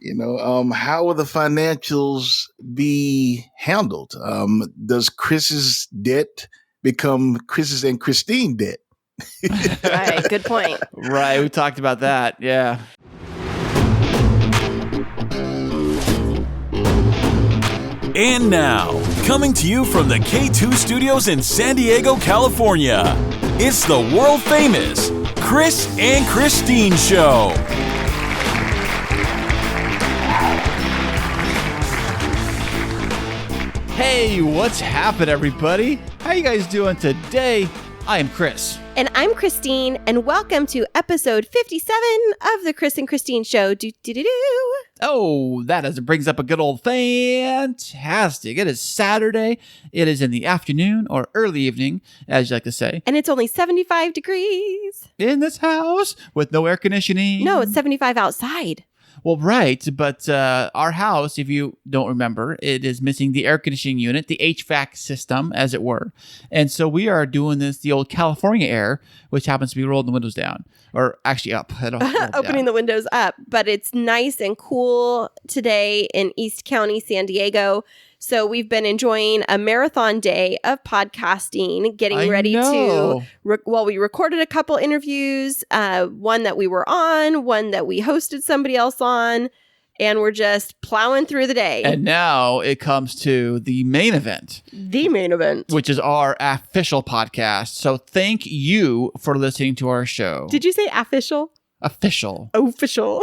How will the financials be handled? Does Chris's debt become Chris's and Christine debt? Right, good point. Right, we talked about that. Yeah. And now, coming to you from the K2 Studios in San Diego, California, it's the world-famous Chris and Christine Show. Hey, what's happening, everybody? How you guys doing today? I am Chris. And I'm Christine, and welcome to episode 57 of the Chris and Christine Show. Oh, brings up a good old fantastic. It is Saturday. It is in the afternoon or early evening, as you like to say. And it's only 75 degrees. In this house with no air conditioning. No, it's 75 outside. Well, right, but our house, if you don't remember, it is missing the air conditioning unit, the HVAC system, as it were. And so we are doing the old California air, which happens to be rolling the windows down, or actually up. Opening the windows up, but it's nice and cool today in East County, San Diego. So we've been enjoying a marathon day of podcasting, getting ready to, we recorded a couple interviews, one that we were on, one that we hosted somebody else on, and we're just plowing through the day. And now it comes to the main event. The main event. Which is our official podcast. So thank you for listening to our show. Did you say official? Official. Official.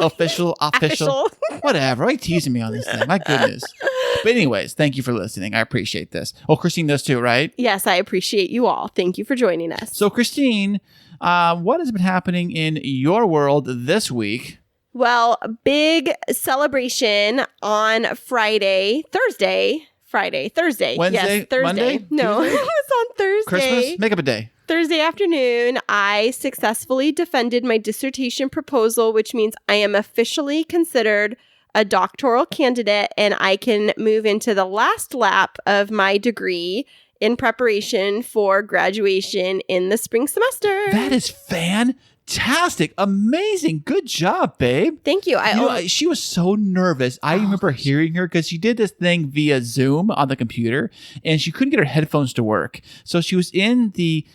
Whatever. Why are you teasing me on this thing? My goodness. But anyways, thank you for listening. I appreciate this. Oh, Christine does too, right? Yes, I appreciate you all. Thank you for joining us. So, Christine, what has been happening in your world this week? Well, big celebration on Thursday. Wednesday? Yes, Thursday. Monday? No, it was on Thursday. Christmas? Make up a day. Thursday afternoon, I successfully defended my dissertation proposal, which means I am officially considered a doctoral candidate, and I can move into the last lap of my degree in preparation for graduation in the spring semester. That is fantastic. Amazing. Good job, babe. Thank you. She was so nervous. I remember hearing her because she did this thing via Zoom on the computer, and she couldn't get her headphones to work. So she was in the...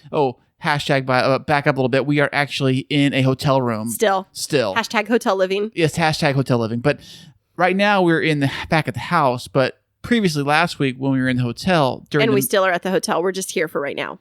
Hashtag back up a little bit. We are actually in a hotel room. Still. Hashtag hotel living. Yes, hashtag hotel living. But right now we're in the back at the house. But previously last week when we were in the hotel. We still are at the hotel. We're just here for right now.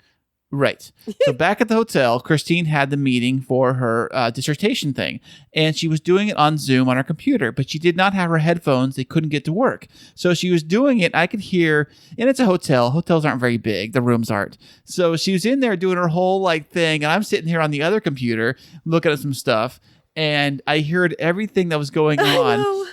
Right. So back at the hotel, Christine had the meeting for her dissertation thing. And she was doing it on Zoom on her computer. But she did not have her headphones. They couldn't get to work. So she was doing it. I could hear, and it's a hotel. Hotels aren't very big. The rooms aren't. So she was in there doing her whole thing. And I'm sitting here on the other computer looking at some stuff. And I heard everything that was going on.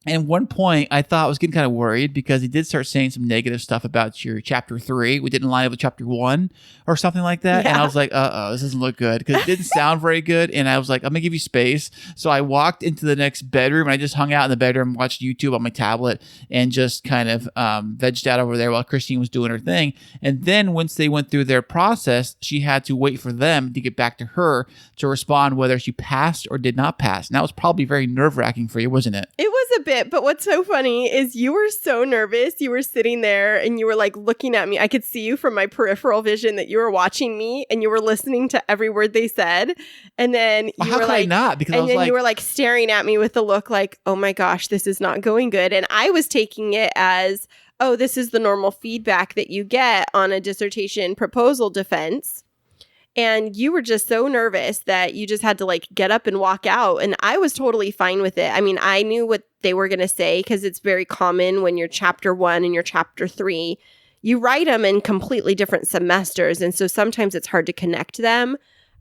And at one point, I thought I was getting kind of worried because he did start saying some negative stuff about your chapter 3. We didn't line up with chapter 1 or something like that. Yeah. And I was like, this doesn't look good because it didn't sound very good. And I was like, I'm going to give you space. So I walked into the next bedroom and I just hung out in the bedroom, watched YouTube on my tablet, and just kind of vegged out over there while Christine was doing her thing. And then once they went through their process, she had to wait for them to get back to her to respond whether she passed or did not pass. And that was probably very nerve-wracking for you, wasn't it? It was a bit. But what's so funny is you were so nervous. You were sitting there and you were looking at me. I could see you from my peripheral vision that you were watching me and you were listening to every word they said. And then you were I not? Because and then you were staring at me with the look oh my gosh, this is not going good. And I was taking it as, oh, this is the normal feedback that you get on a dissertation proposal defense. And you were just so nervous that you just had to get up and walk out. And I was totally fine with it. I mean, I knew what they were going to say because it's very common when you're chapter 1 and you're chapter 3. You write them in completely different semesters. And so sometimes it's hard to connect them.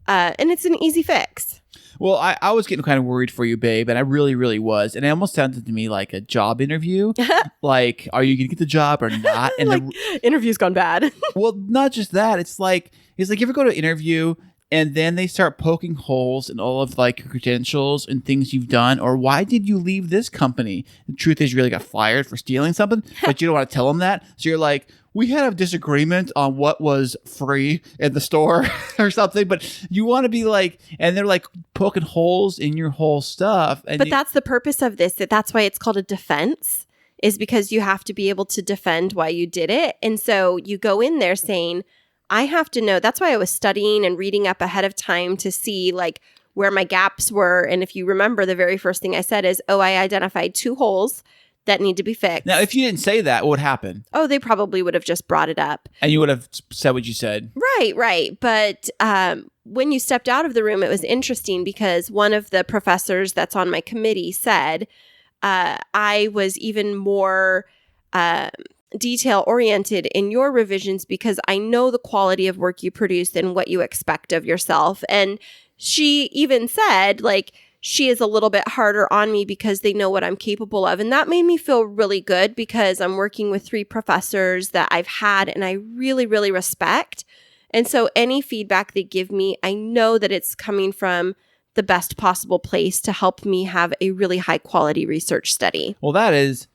And it's an easy fix. Well, I was getting kind of worried for you, babe, and I really, really was. And it almost sounded to me like a job interview. Are you going to get the job or not? And interview's gone bad. Well, not just that. It's like you ever go to an interview and then they start poking holes in all of your credentials and things you've done, or why did you leave this company? The truth is you really got fired for stealing something, but you don't want to tell them that. So you're like, we had a disagreement on what was free in the store or something, but you want to be like, and they're like poking holes in your whole stuff. And but that's the purpose of this. That's why it's called a defense, is because you have to be able to defend why you did it. And so you go in there saying, I have to know. That's why I was studying and reading up ahead of time to see like where my gaps were. And if you remember, the very first thing I said is, I identified 2 holes that need to be fixed. Now, if you didn't say that, what would happen? Oh, they probably would have just brought it up. And you would have said what you said. Right. But when you stepped out of the room, it was interesting because one of the professors that's on my committee said I was even more detail oriented in your revisions because I know the quality of work you produce and what you expect of yourself. And she even said, like, she is a little bit harder on me because they know what I'm capable of. And that made me feel really good because I'm working with 3 professors that I've had and I really, really respect. And so any feedback they give me, I know that it's coming from the best possible place to help me have a really high quality research study. Well, that is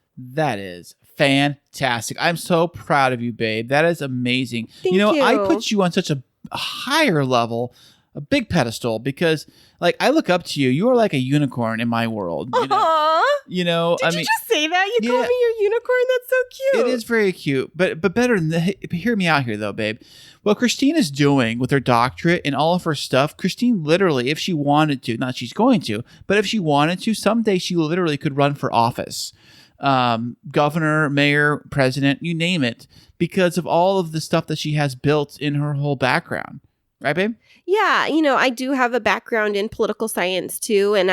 fantastic. I'm so proud of you, babe. That is amazing. Thank you. I put you on such a higher level, a big pedestal, because like I look up to you. You are like a unicorn in my world. Aww. Did you just say that? You call me your unicorn? That's so cute. It is very cute. But better than that, hear me out here though, babe. What Christine is doing with her doctorate and all of her stuff, Christine literally, if she wanted to, not she's going to, but if she wanted to, someday she literally could run for office. Governor, mayor, president, you name it, because of all of the stuff that she has built in her whole background. Right, babe? Yeah, I do have a background in political science too. And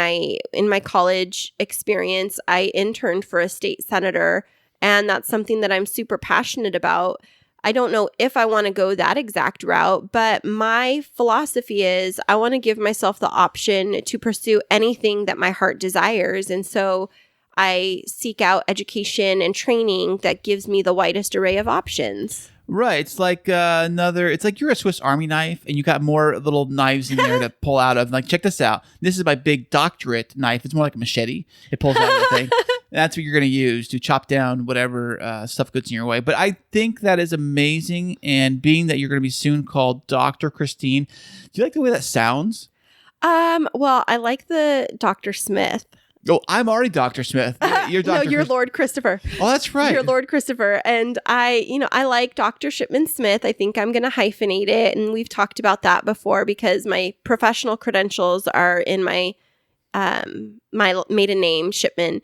in my college experience, I interned for a state senator. And that's something that I'm super passionate about. I don't know if I want to go that exact route, but my philosophy is I want to give myself the option to pursue anything that my heart desires. And so I seek out education and training that gives me the widest array of options. Right. It's like it's like you're a Swiss Army knife and you got more little knives in there to pull out of. Like, check this out. This is my big doctorate knife. It's more like a machete. It pulls out everything. That's what you're going to use to chop down whatever stuff gets in your way. But I think that is amazing. And being that you're going to be soon called Dr. Christine, do you like the way that sounds? Well, I like the Dr. Smith. Oh, I'm already Dr. Smith. You're Dr. No, you're Lord Christopher. Oh, that's right. You're Lord Christopher. And I like Dr. Shipman Smith. I think I'm going to hyphenate it. And we've talked about that before because my professional credentials are in my maiden name, Shipman.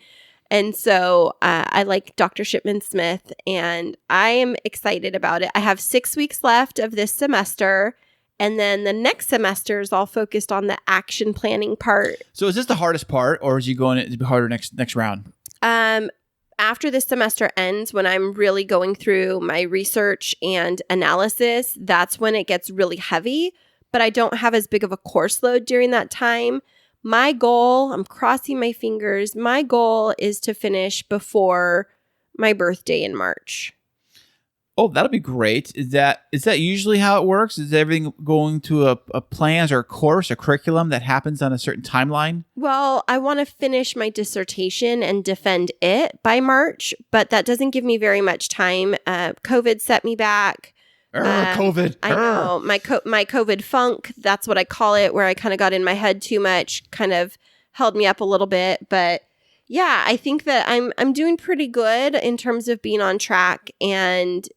And so I like Dr. Shipman Smith and I am excited about it. I have 6 weeks left of this semester. And then the next semester is all focused on the action planning part. So is this the hardest part, or is you going to be harder next round? After this semester ends, when I'm really going through my research and analysis, that's when it gets really heavy. But I don't have as big of a course load during that time. My goal, I'm crossing my fingers, my goal is to finish before my birthday in March. Oh, that'll be great. Is that usually how it works? Is everything going to a plans or a course, a curriculum that happens on a certain timeline? Well, I want to finish my dissertation and defend it by March, but that doesn't give me very much time. COVID set me back. COVID. I know. My COVID funk, that's what I call it, where I kind of got in my head too much, kind of held me up a little bit. But yeah, I think that I'm doing pretty good in terms of being on track, and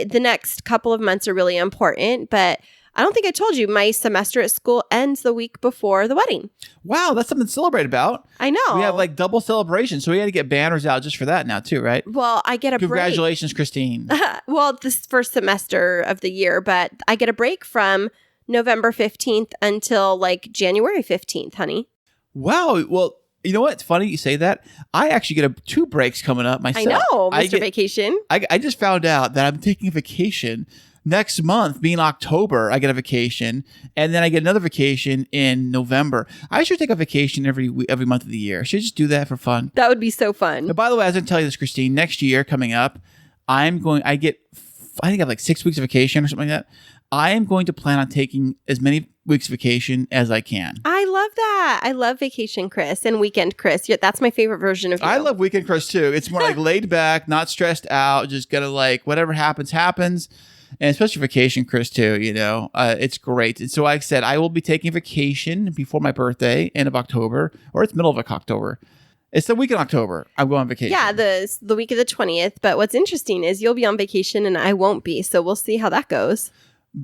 the next couple of months are really important, but I don't think I told you my semester at school ends the week before the wedding. Wow, that's something to celebrate about. I know. We have like double celebration, so we had to get banners out just for that now too, right? Well, I get a Congratulations, Christine. Well, this first semester of the year, but I get a break from November 15th until like January 15th, honey. Wow. Well, you know what? It's funny you say that. I actually get 2 breaks coming up myself. I know, Mr. Vacation. I just found out that I'm taking a vacation next month, being October. I get a vacation, and then I get another vacation in November. I should take a vacation every month of the year. I should just do that for fun. That would be so fun. But by the way, I was going to tell you this, Christine. Next year coming up, I think I have like 6 weeks of vacation or something like that. I am going to plan on taking as many weeks vacation as I can. I love that. I love vacation Chris and weekend Chris. Yeah, that's my favorite version of you. I love weekend Chris too. It's more like laid back, not stressed out, just gonna like whatever happens. And especially vacation Chris too, it's great. And so like I said, I will be taking vacation before my birthday, end of October, or it's middle of October. It's the week in October. I'm going on vacation. Yeah, the week of the 20th. But what's interesting is you'll be on vacation and I won't be. So we'll see how that goes.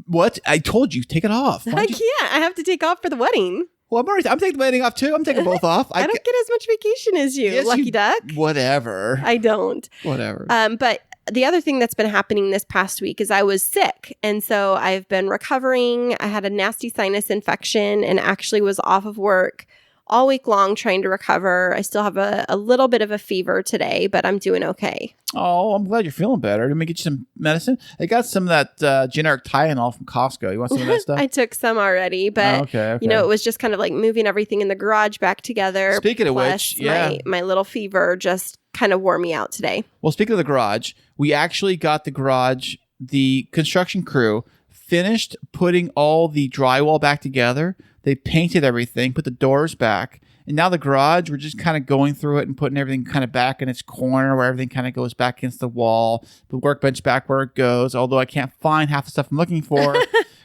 What? I told you, take it off. I can't. I have to take off for the wedding. Well, I'm taking the wedding off too. I'm taking both off. I don't get as much vacation as you, yes, lucky duck. Whatever. I don't. Whatever. But the other thing that's been happening this past week is I was sick. And so I've been recovering. I had a nasty sinus infection and actually was off of work all week long trying to recover. I still have a little bit of a fever today, but I'm doing okay. Oh, I'm glad you're feeling better. Let me get you some medicine. I got some of that generic Tylenol from Costco. You want some of that stuff? I took some already, but okay. it was just kind of like moving everything in the garage back together. Speaking of which, my little fever just kind of wore me out today. Well, speaking of the garage, we actually got the construction crew finished putting all the drywall back together. They painted everything, put the doors back, and now the garage, we're just kind of going through it and putting everything kind of back in its corner where everything kind of goes back against the wall, the workbench back where it goes, although I can't find half the stuff I'm looking for.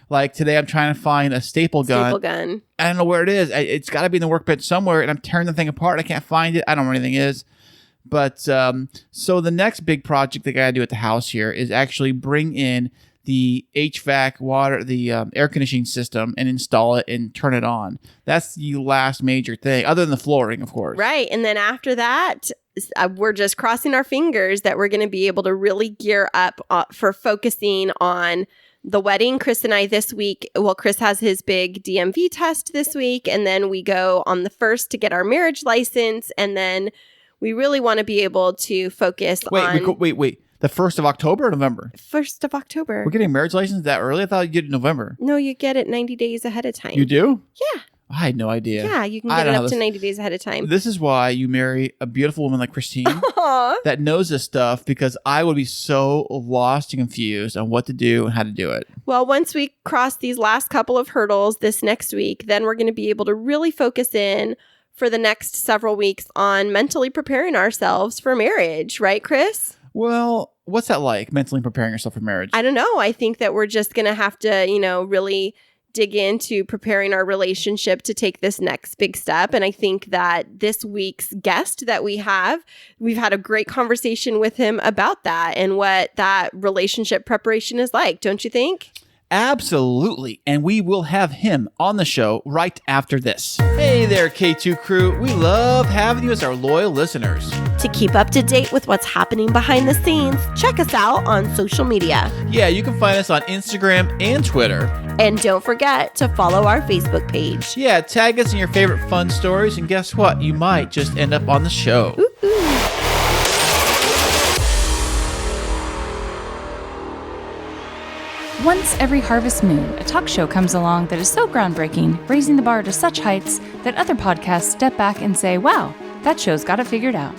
Like today, I'm trying to find a staple gun. I don't know where it is. It's got to be in the workbench somewhere, and I'm tearing the thing apart. I can't find it. I don't know where anything is. But so the next big project that I got to do at the house here is actually bring in the HVAC the air conditioning system and install it and turn it on. That's the last major thing, other than the flooring, of course. Right. And then after that, we're just crossing our fingers that we're going to be able to really gear up for focusing on the wedding. Chris and I this week, Chris has his big DMV test this week, and then we go on the 1st to get our marriage license, and then we really want to be able to focus on... Wait. The 1st of October or November? 1st of October. We're getting a marriage license that early? I thought you'd get it in November. No, you get it 90 days ahead of time. You do? Yeah. I had no idea. Yeah, you can get it up to 90 days ahead of time. This is why you marry a beautiful woman like Christine that knows this stuff, because I would be so lost and confused on what to do and how to do it. Well, once we cross these last couple of hurdles this next week, then we're going to be able to really focus in for the next several weeks on mentally preparing ourselves for marriage. Right, Chris? Well, what's that like, mentally preparing yourself for marriage? I don't know. I think that we're just going to have to, really dig into preparing our relationship to take this next big step. And I think that this week's guest that we've had a great conversation with him about that and what that relationship preparation is like. Don't you think? Absolutely. And we will have him on the show right after this. Hey there, K2 crew. We love having you as our loyal listeners. To keep up to date with what's happening behind the scenes, check us out on social media. Yeah, you can find us on Instagram and Twitter. And don't forget to follow our Facebook page. Yeah, tag us in your favorite fun stories, and guess what? You might just end up on the show. Ooh. Once every harvest moon, a talk show comes along that is so groundbreaking, raising the bar to such heights that other podcasts step back and say, wow, that show's got it figured out.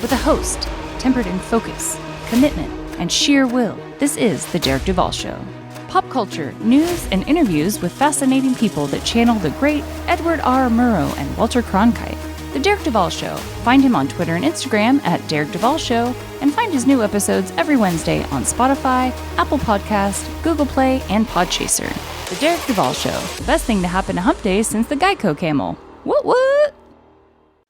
With a host, tempered in focus, commitment, and sheer will, this is The Derek Devall Show. Pop culture, news, and interviews with fascinating people that channel the great Edward R. Murrow and Walter Cronkite. The Derek Devall Show. Find him on Twitter and Instagram at Derek Devall Show, and find his new episodes every Wednesday on Spotify, Apple Podcast, Google Play, and Podchaser. The Derek Devall Show. The best thing to happen to Hump Day since the Geico camel. What?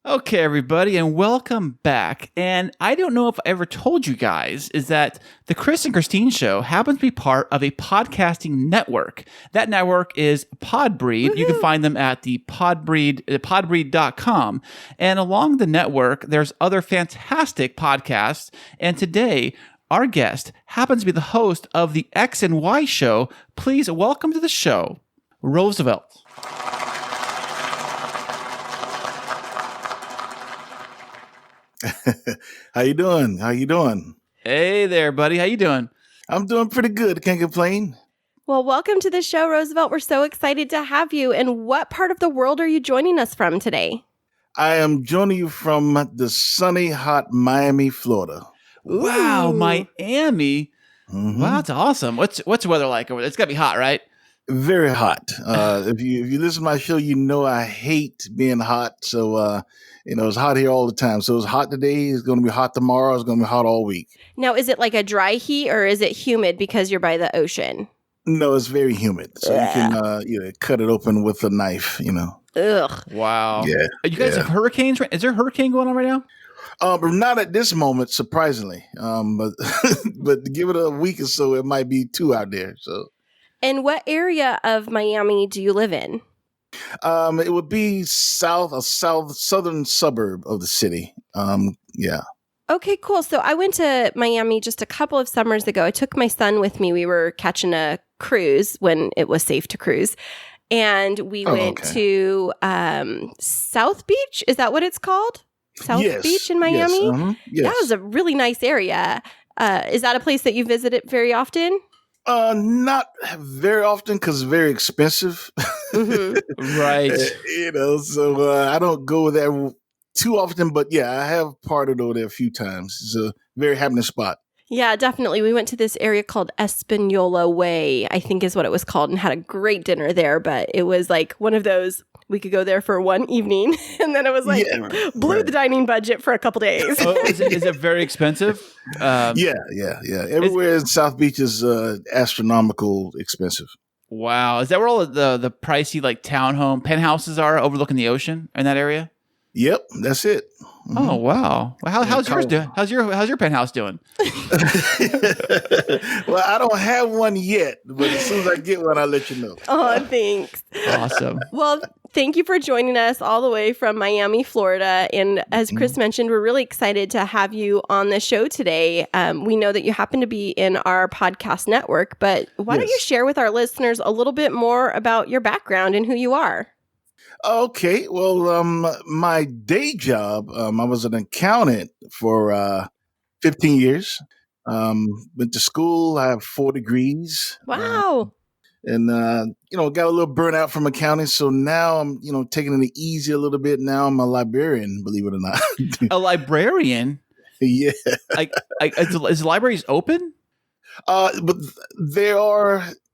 Okay, everybody, and welcome back. And I don't know if I ever told you guys is that the Chris and Christine Show happens to be part of a podcasting network. That network is Podbreed. Woo-hoo. You can find them at the podbreed.com. And along the network, there's other fantastic podcasts. And today, our guest happens to be the host of the X and Y Show. Please welcome to the show, Rosevelt. How you doing? Hey there, buddy. How you doing? I'm doing pretty good. Can't complain. Well, welcome to the show, Rosevelt. We're so excited to have you. And what part of the world are you joining us from today? I am joining you from the sunny, hot Miami, Florida. Wow, Ooh. Miami. Mhm. Wow, that's awesome. What's the weather like over there? It's got to be hot, right? Very hot. If you listen to my show, you know I hate being hot. So it's hot here all the time. So it's hot today. It's going to be hot tomorrow. It's going to be hot all week. Now, is it like a dry heat or is it humid because you're by the ocean? No, it's very humid. So you can cut it open with a knife. Ugh. Wow. Yeah. You guys have hurricanes? Is there a hurricane going on right now? Not at this moment, surprisingly. But but give it a week or so, it might be 2 out there. So. And what area of Miami do you live in? It would be southern suburb of the city. Yeah. Okay, cool. So I went to Miami just a couple of summers ago. I took my son with me. We were catching a cruise when it was safe to cruise. And we went to South Beach. Is that what it's called? South Beach in Miami? Yes. Yes. That was a really nice area. Is that a place that you visited very often? Not very often because it's very expensive. Mm-hmm. Right. So I don't go there too often, but yeah, I have partied over there a few times. It's a very happening spot. Yeah, definitely. We went to this area called Espanola Way, I think is what it was called, and had a great dinner there. But it was like one of those, we could go there for one evening, and then it was like blew the dining budget for a couple days. Oh, is it very expensive? Yeah. Everywhere in South Beach is astronomical expensive. Wow. Is that where all the pricey like townhome penthouses are overlooking the ocean in that area? Yep, that's it. Mm-hmm. Oh wow! Well, how's yours doing? How's your penthouse doing? Well, I don't have one yet, but as soon as I get one, I'll let you know. Oh, thanks. Awesome. Well, thank you for joining us all the way from Miami, Florida. And as Chris mentioned, we're really excited to have you on the show today. We know that you happen to be in our podcast network, but why don't you share with our listeners a little bit more about your background and who you are? Okay. Well, my day job, I was an accountant for 15 years. Went to school. I have 4 degrees. Wow. And, got a little burnout from accounting. So now I'm, taking it easy a little bit. Now I'm a librarian, believe it or not. A librarian? Yeah. Is libraries open? But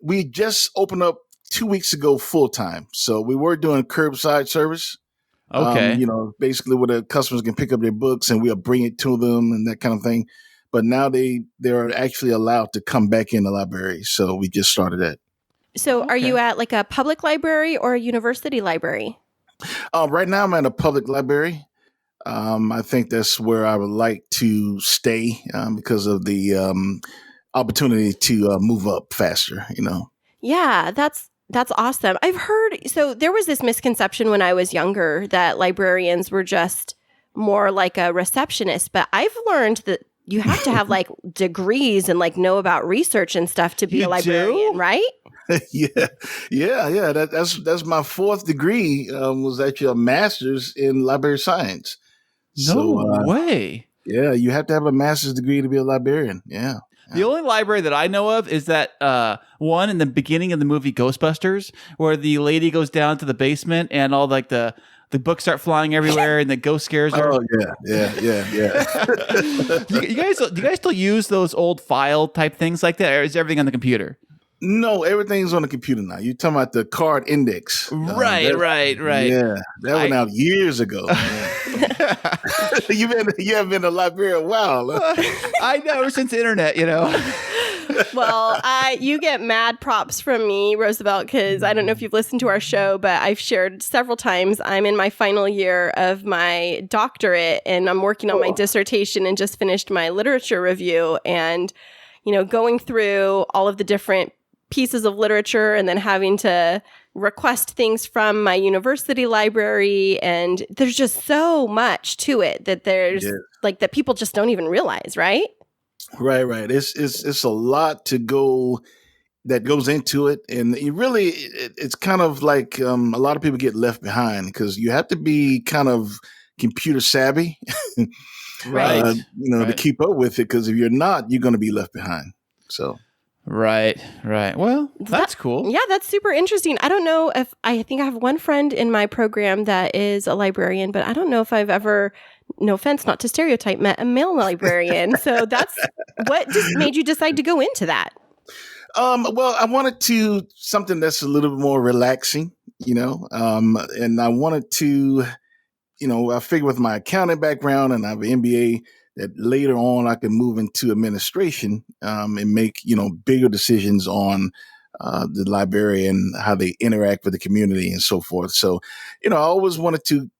we just opened up 2 weeks ago full time. So we were doing curbside service. Okay. Basically where the customers can pick up their books and we'll bring it to them and that kind of thing. But now they're actually allowed to come back in the library. So we just started that. So are you at like a public library or a university library? Right now I'm at a public library. I think that's where I would like to stay because of the opportunity to move up faster, Yeah, that's awesome. I've heard, so there was this misconception when I was younger that librarians were just more like a receptionist, but I've learned that you have to have like degrees and like know about research and stuff to be a librarian, right? Yeah. That's my 4th degree was actually a master's in library science. No way. Yeah, you have to have a master's degree to be a librarian. Yeah. The only library that I know of is that one in the beginning of the movie Ghostbusters, where the lady goes down to the basement and all like the books start flying everywhere and the ghost scares her. Oh yeah. Do you guys still use those old file type things like that, or is everything on the computer? No, everything's on the computer now. You're talking about the card index. Right. Yeah, that went out years ago. You haven't been a librarian a while. I know, ever since the internet, Well, you get mad props from me, Rosevelt, because I don't know if you've listened to our show, but I've shared several times. I'm in my final year of my doctorate, and I'm working on my dissertation and just finished my literature review. And, going through all of the different pieces of literature and then having to request things from my university library. And there's just so much to it that there's like that people just don't even realize, right? Right. It's a lot that goes into it. And it's kind of like a lot of people get left behind because you have to be kind of computer savvy, right? To keep up with it. Because if you're not, you're going to be left behind. So. Right. Well, that's cool. Yeah, that's super interesting. I don't know I think I have one friend in my program that is a librarian, but I don't know if I've ever no offense, not to stereotype, met a male librarian. So that's what just made you decide to go into that. Well, I wanted to something that's a little bit more relaxing, and I wanted to, I figured with my accounting background and I have an MBA that later on I can move into administration and make, bigger decisions on the librarian, how they interact with the community and so forth. So, I always wanted to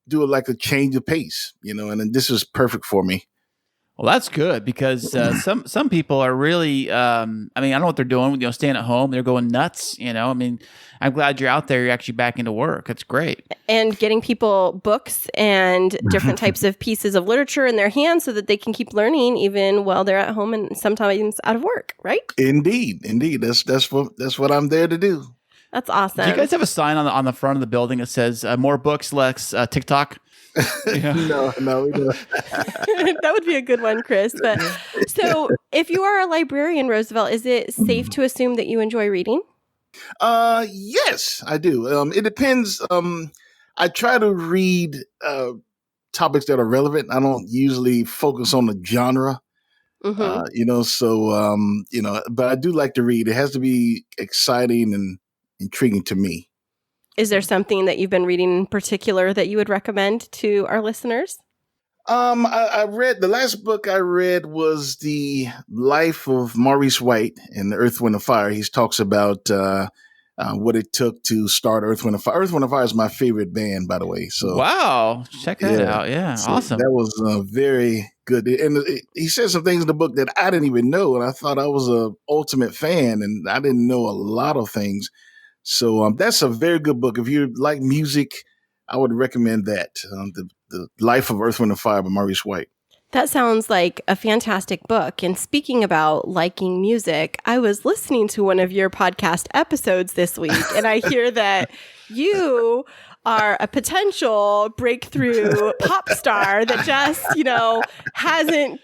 do it like a change of pace, and this is perfect for me. Well, that's good because some people are really, I don't know what they're doing, staying at home. They're going nuts, I'm glad you're out there. You're actually back into work. That's great. And getting people books and different types of pieces of literature in their hands so that they can keep learning even while they're at home and sometimes out of work, right? Indeed. That's what I'm there to do. That's awesome. Do you guys have a sign on the front of the building that says more books, less TikTok? No, we don't. That would be a good one, Chris. But so if you are a librarian, Rosevelt, is it safe to assume that you enjoy reading? Yes, I do. It depends. I try to read topics that are relevant. I don't usually focus on the genre. But I do like to read. It has to be exciting and intriguing to me. Is there something that you've been reading in particular that you would recommend to our listeners? I read, the last book I read was The Life of Maurice White in Earth, Wind & Fire. He talks about what it took to start Earth, Wind & Fire. Earth, Wind & Fire is my favorite band, by the way. So wow, check that out. Yeah, so awesome. That was very good. And he said some things in the book that I didn't even know, and I thought I was an ultimate fan, and I didn't know a lot of things. So that's a very good book. If you like music, I would recommend that. The Life of Earth, Wind & Fire by Maurice White. That sounds like a fantastic book. And speaking about liking music, I was listening to one of your podcast episodes this week, and I hear that you are a potential breakthrough pop star that just, hasn't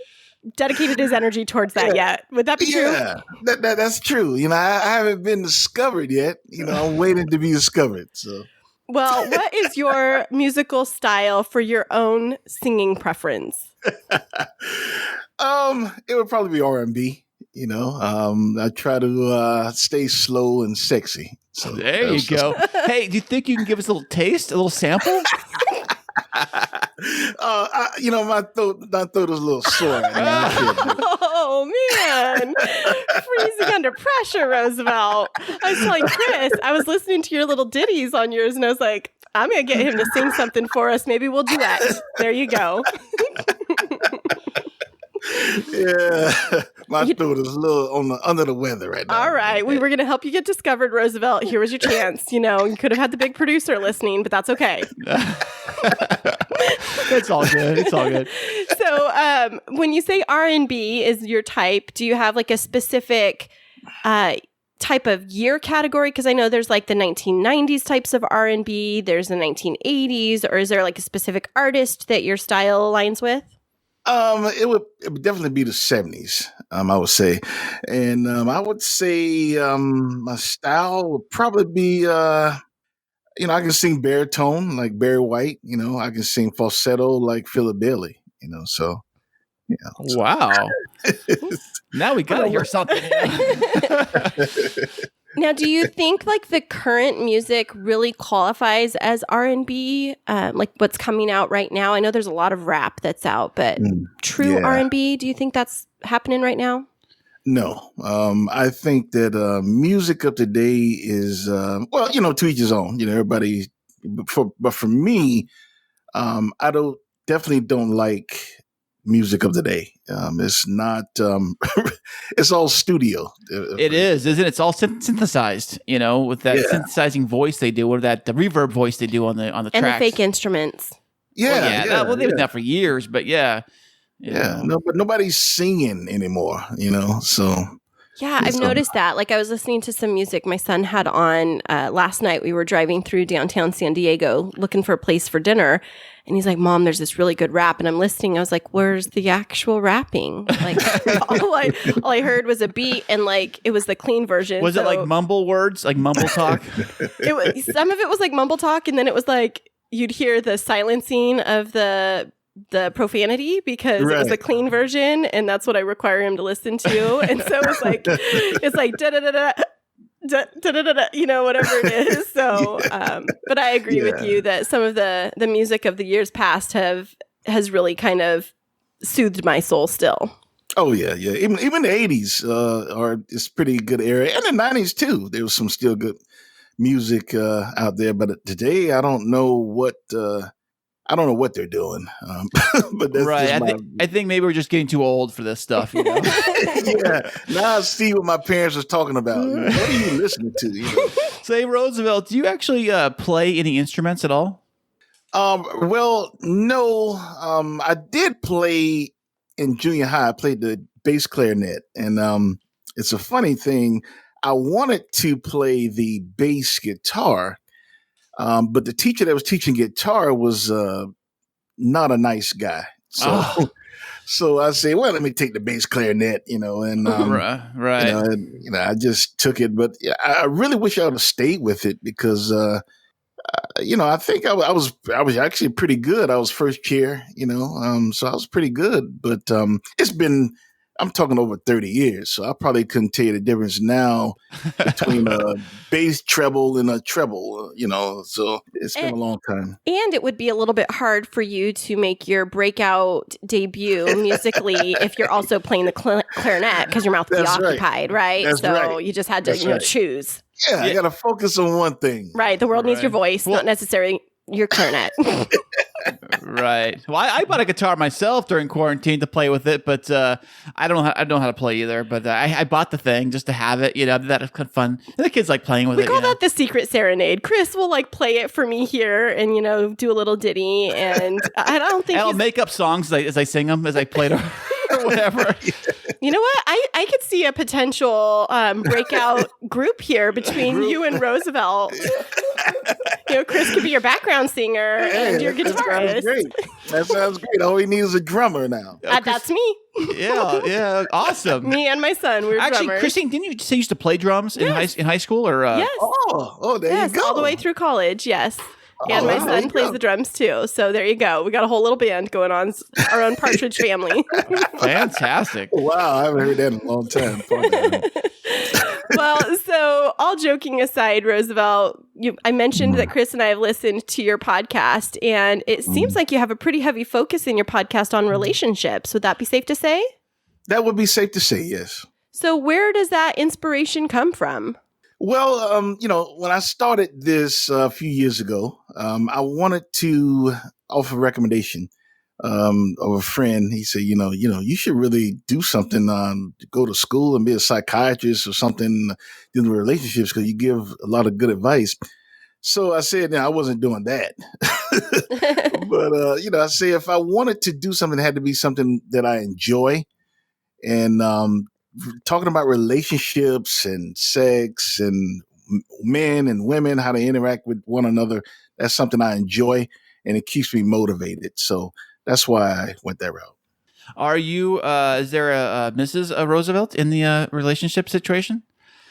dedicated his energy towards that yet. Would that be true? Yeah, that's true. I haven't been discovered yet. I'm waiting to be discovered. So, well, what is your musical style for your own singing preference? It would probably be R&B. I try to stay slow and sexy. So there you go. Hey, do you think you can give us a little taste, a little sample? My throat is a little sore. Oh man, freezing under pressure, Rosevelt. I was telling Chris, I was listening to your little ditties on yours, and I was like, I'm gonna get him to sing something for us. Maybe we'll do that. There you go. Yeah, my throat is a little under the weather right now. All right, we were going to help you get discovered, Rosevelt. Here was your chance. You could have had the big producer listening, but that's okay. It's all good. It's all good. So, when you say R&B is your type, do you have like a specific type of year category? Because I know there's like the 1990s types of R&B, there's the 1980s, or is there like a specific artist that your style aligns with? It would definitely be the 70s, I would say. And I would say my style would probably be, I can sing baritone like Barry White. I can sing falsetto like Philip Bailey, so. Wow. Now we got to hear something. Now, do you think like the current music really qualifies as R&B? Like what's coming out right now? I know there's a lot of rap that's out, but true R&B, do you think that's happening right now? No. I think that music of today is, to each his own, everybody. But for me, I definitely don't like music of the day. It's not, it's all studio. It is, isn't it? It's all synthesized, with that synthesizing voice they do, or the reverb voice they do on the tracks. And the fake instruments. They've been that for years, but no, but nobody's singing anymore, so. Yeah, I've noticed that. Like I was listening to some music my son had on last night. We were driving through downtown San Diego looking for a place for dinner. And he's like, Mom, there's this really good rap. And I'm listening. I was like, where's the actual rapping? Like all I heard was a beat and like it was the clean version. Was it like mumble words, like mumble talk? Some of it was like mumble talk. And then it was like you'd hear the silencing of the the profanity because it was the clean version, and that's what I require him to listen to. And so it's like da da da da. Whatever it is. So, but I agree with you that some of the music of the years past has really kind of soothed my soul still. Oh yeah. Even the 80s is pretty good era, and the 90s too. There was some still good music out there, but today I don't know what they're doing. But that's right. I think maybe we're just getting too old for this stuff. You know? Yeah. Now I see what my parents was talking about. What are you listening to? You know? Say, Rosevelt, do you actually play any instruments at all? Well, no. I did play in junior high. I played the bass clarinet, and it's a funny thing. I wanted to play the bass guitar, but the teacher that was teaching guitar was not a nice guy. So I say, well, let me take the bass clarinet, and right. I just took it. But I really wish I would have stayed with it because, I think I was actually pretty good. I was first chair, so I was pretty good. But I'm talking over 30 years, so I probably couldn't tell you the difference now between a bass treble and a treble, so it's been a long time. And it would be a little bit hard for you to make your breakout debut musically if you're also playing the clarinet because your mouth would be occupied, right? That's so right. You just had to, choose. Yeah, I got to focus on one thing. Right. The world needs your voice, not necessarily your clarinet. Right. Well, I bought a guitar myself during quarantine to play with it, but I don't know how to play either. But I bought the thing just to have it. That was kind of fun. And the kids like playing with it. We call that the secret serenade. Chris will play it for me here and do a little ditty. And I don't think I'll make up songs as I sing them as I play them. Or whatever. You know what? I could see a potential breakout group here between you and Rosevelt. Chris could be your background singer and your guitarist. That sounds great. All he needs is a drummer now. That's me. Yeah, awesome. Me and my son. We're actually drummers. Christine. Didn't you say you used to play drums in high school or? Yes. Oh, there you go. All the way through college. Yes. And my son plays the drums too. So there you go. We got a whole little band going on, our own Partridge Family. Fantastic. Wow, I haven't heard that in a long time. Well, so all joking aside, Rosevelt, I mentioned that Chris and I have listened to your podcast, and it seems like you have a pretty heavy focus in your podcast on relationships. Would that be safe to say? That would be safe to say, yes. So where does that inspiration come from? Well, when I started this a few years ago, I wanted to offer a recommendation of a friend. He said, you should really do something, go to school and be a psychiatrist or something, do the relationships because you give a lot of good advice. So I said, I wasn't doing that. But, I say if I wanted to do something, it had to be something that I enjoy. And talking about relationships and sex and men and women, how they interact with one another, that's something I enjoy and it keeps me motivated. So that's why I went that route. Are you, is there a Mrs. Rosevelt in the relationship situation?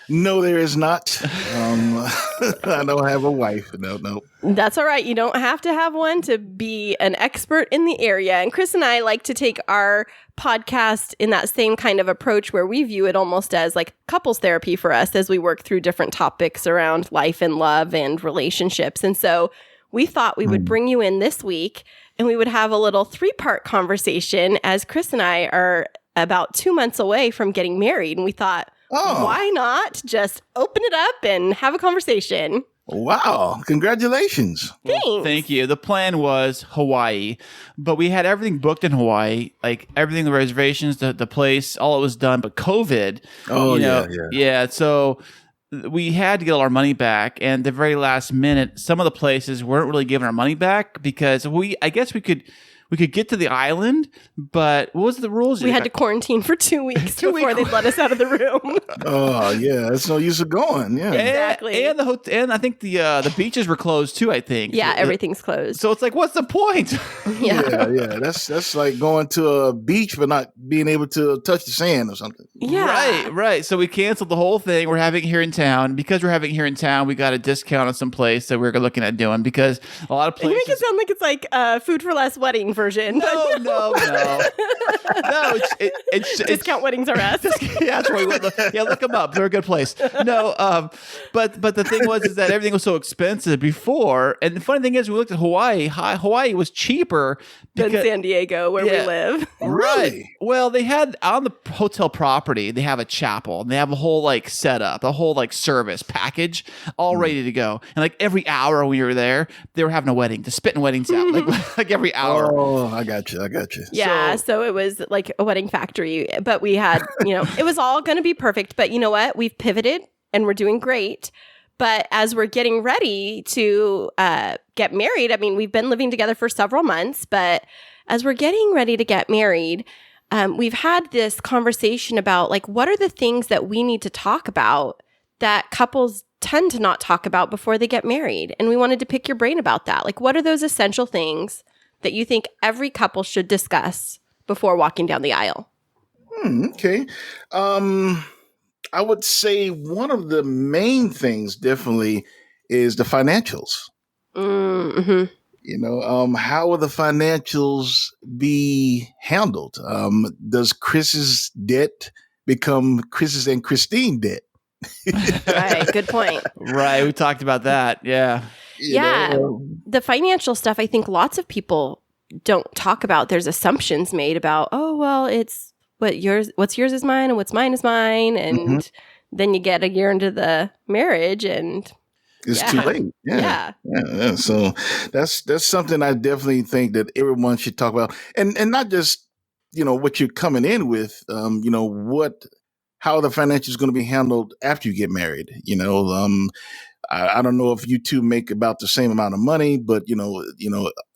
No, there is not. I don't have a wife. No. That's all right. You don't have to have one to be an expert in the area. And Chris and I like to take our podcast in that same kind of approach where we view it almost as like couples therapy for us as we work through different topics around life and love and relationships. And so we thought we would bring you in this week and we would have a little 3-part conversation as Chris and I are about 2 months away from getting married. And we thought, why not just open it up and have a conversation? Wow. Congratulations. Thanks. Well, thank you. The plan was Hawaii, but we had everything booked in Hawaii, like everything, the reservations, the place, all it was done. But COVID. Yeah. So we had to get all our money back. And the very last minute, some of the places weren't really giving our money back because I guess we could get to the island, but what was the rules? We had to quarantine for 2 weeks before they'd let us out of the room. Oh, yeah. It's no use of going. Yeah. Exactly. And the hotel, and I think the beaches were closed too, I think. Yeah, everything's closed. So it's like, what's the point? Yeah. That's like going to a beach but not being able to touch the sand or something. Yeah. Right. So we canceled the whole thing. We're having it here in town. Because we're having it here in town, we got a discount on some place that we're looking at doing because a lot of places. You make it sound like it's like Food for Less wedding version. No. No, it's Discount Weddings R Us. Yeah, that's right. Look them up. They're a good place. No, but the thing is that everything was so expensive before. And the funny thing is, we looked at Hawaii. Hawaii was cheaper than San Diego, where we live. Right. Well, they had on the hotel property, they have a chapel and they have a whole like setup, a whole like service package all ready to go. And like every hour we were there, they were having a wedding, just spitting weddings out like every hour. Oh, I got you. Yeah. So it was like a wedding factory, but we had, it was all going to be perfect. But you know what? We've pivoted and we're doing great. But as we're getting ready to get married, I mean, we've been living together for several months, but as we're getting ready to get married, we've had this conversation about like, what are the things that we need to talk about that couples tend to not talk about before they get married? And we wanted to pick your brain about that. Like, what are those essential things that you think every couple should discuss before walking down the aisle? Okay. I would say one of the main things definitely is the financials. Mm-hmm. How will the financials be handled? Does Chris's debt become Chris's and Christine debt? Right. Good point. Right. We talked about that. Yeah. The financial stuff, I think lots of people don't talk about. There's assumptions made about, oh, well, it's what's yours is mine and what's mine is mine. And then you get a year into the marriage and it's too late. Yeah. So that's something I definitely think that everyone should talk about. And not just, what you're coming in with, how the financials is going to be handled after you get married. I don't know if you two make about the same amount of money, but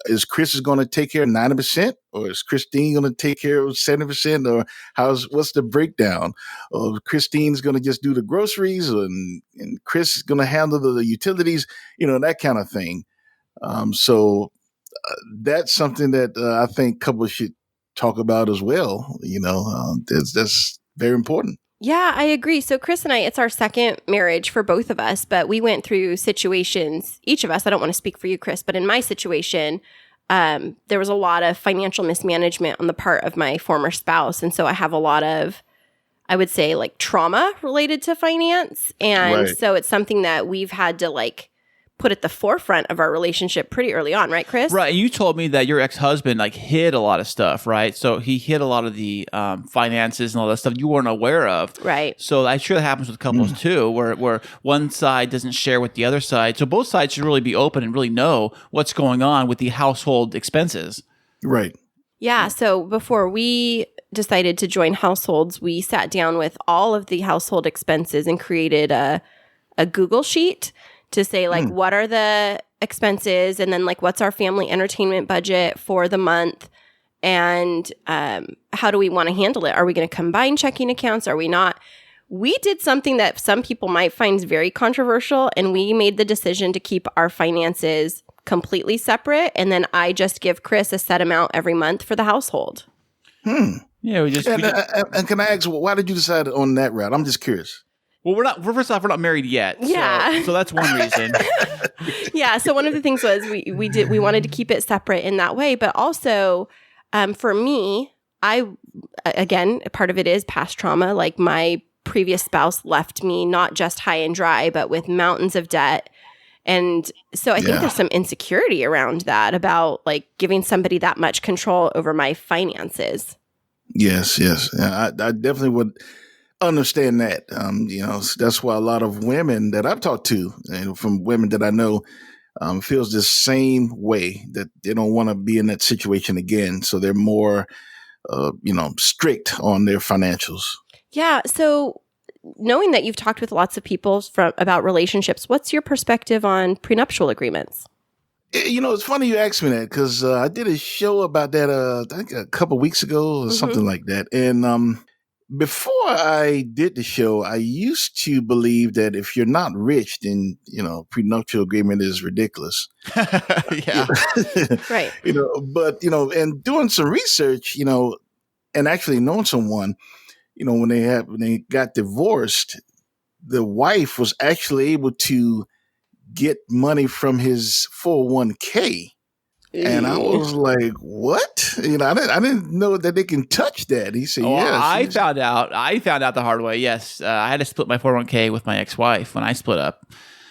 is Chris going to take care of 90%, or is Christine going to take care of 70%, or what's the breakdown? Or Christine's going to just do the groceries, and Chris is going to handle the utilities, that kind of thing. So that's something that I think couples should talk about as well. That's very important. Yeah, I agree. So Chris and I, it's our second marriage for both of us, but we went through situations, each of us, I don't want to speak for you, Chris, but in my situation, there was a lot of financial mismanagement on the part of my former spouse. And so I have a lot of, I would say, like trauma related to finance. And so it's something that we've had to like put at the forefront of our relationship pretty early on, right, Chris? Right. And you told me that your ex-husband like hid a lot of stuff, right? So he hid a lot of the finances and all that stuff you weren't aware of. Right. So I'm sure that happens with couples too, where one side doesn't share with the other side. So both sides should really be open and really know what's going on with the household expenses. Right. Yeah. So before we decided to join households, we sat down with all of the household expenses and created a Google sheet to say like, what are the expenses? And then like, what's our family entertainment budget for the month? And how do we want to handle it? Are we going to combine checking accounts? Are we not? We did something that some people might find very controversial, and we made the decision to keep our finances completely separate. And then I just give Chris a set amount every month for the household. Yeah, we just. And can I ask, why did you decide on that route? I'm just curious. Well, first off, we're not married yet. Yeah. So that's one reason. Yeah. So one of the things was we wanted to keep it separate in that way. But also for me, again, part of it is past trauma. Like my previous spouse left me not just high and dry, but with mountains of debt. And so I think there's some insecurity around that, about like giving somebody that much control over my finances. Yes. I definitely would understand that. That's why a lot of women that I've talked to, and from women that I know, feels the same way, that they don't want to be in that situation again. So they're more, strict on their financials. Yeah. So knowing that you've talked with lots of people about relationships, what's your perspective on prenuptial agreements? It's funny you asked me that, because I did a show about that, I think a couple weeks ago or something like that. And before I did the show, I used to believe that if you're not rich, then, prenuptial agreement is ridiculous. Yeah. Right. But, and doing some research, and actually knowing someone, when they got divorced, the wife was actually able to get money from his 401k And I was like, "What?" I didn't know that they can touch that. He said, "Yeah." I found out the hard way. Yes, I had to split my 401k with my ex-wife when I split up.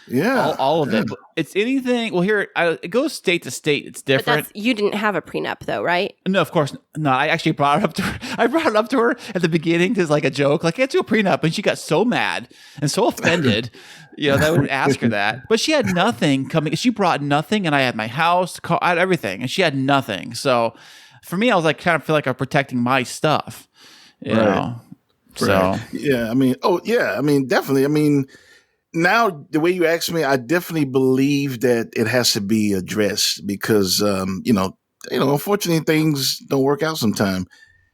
Yeah, all of it. It's anything. Well, here it goes state to state. It's different. But you didn't have a prenup, though, right? No, of course not. I actually brought it up to her. I brought it up to her at the beginning as like a joke, like, let's do a prenup, and she got so mad and so offended. That I would ask her that, but she had nothing coming. She brought nothing, and I had my house, car, I had everything, and she had nothing. So for me, I was like, kind of feel like I'm protecting my stuff. You know. So yeah, definitely. Now, the way you asked me, I definitely believe that it has to be addressed because, unfortunately, things don't work out sometime.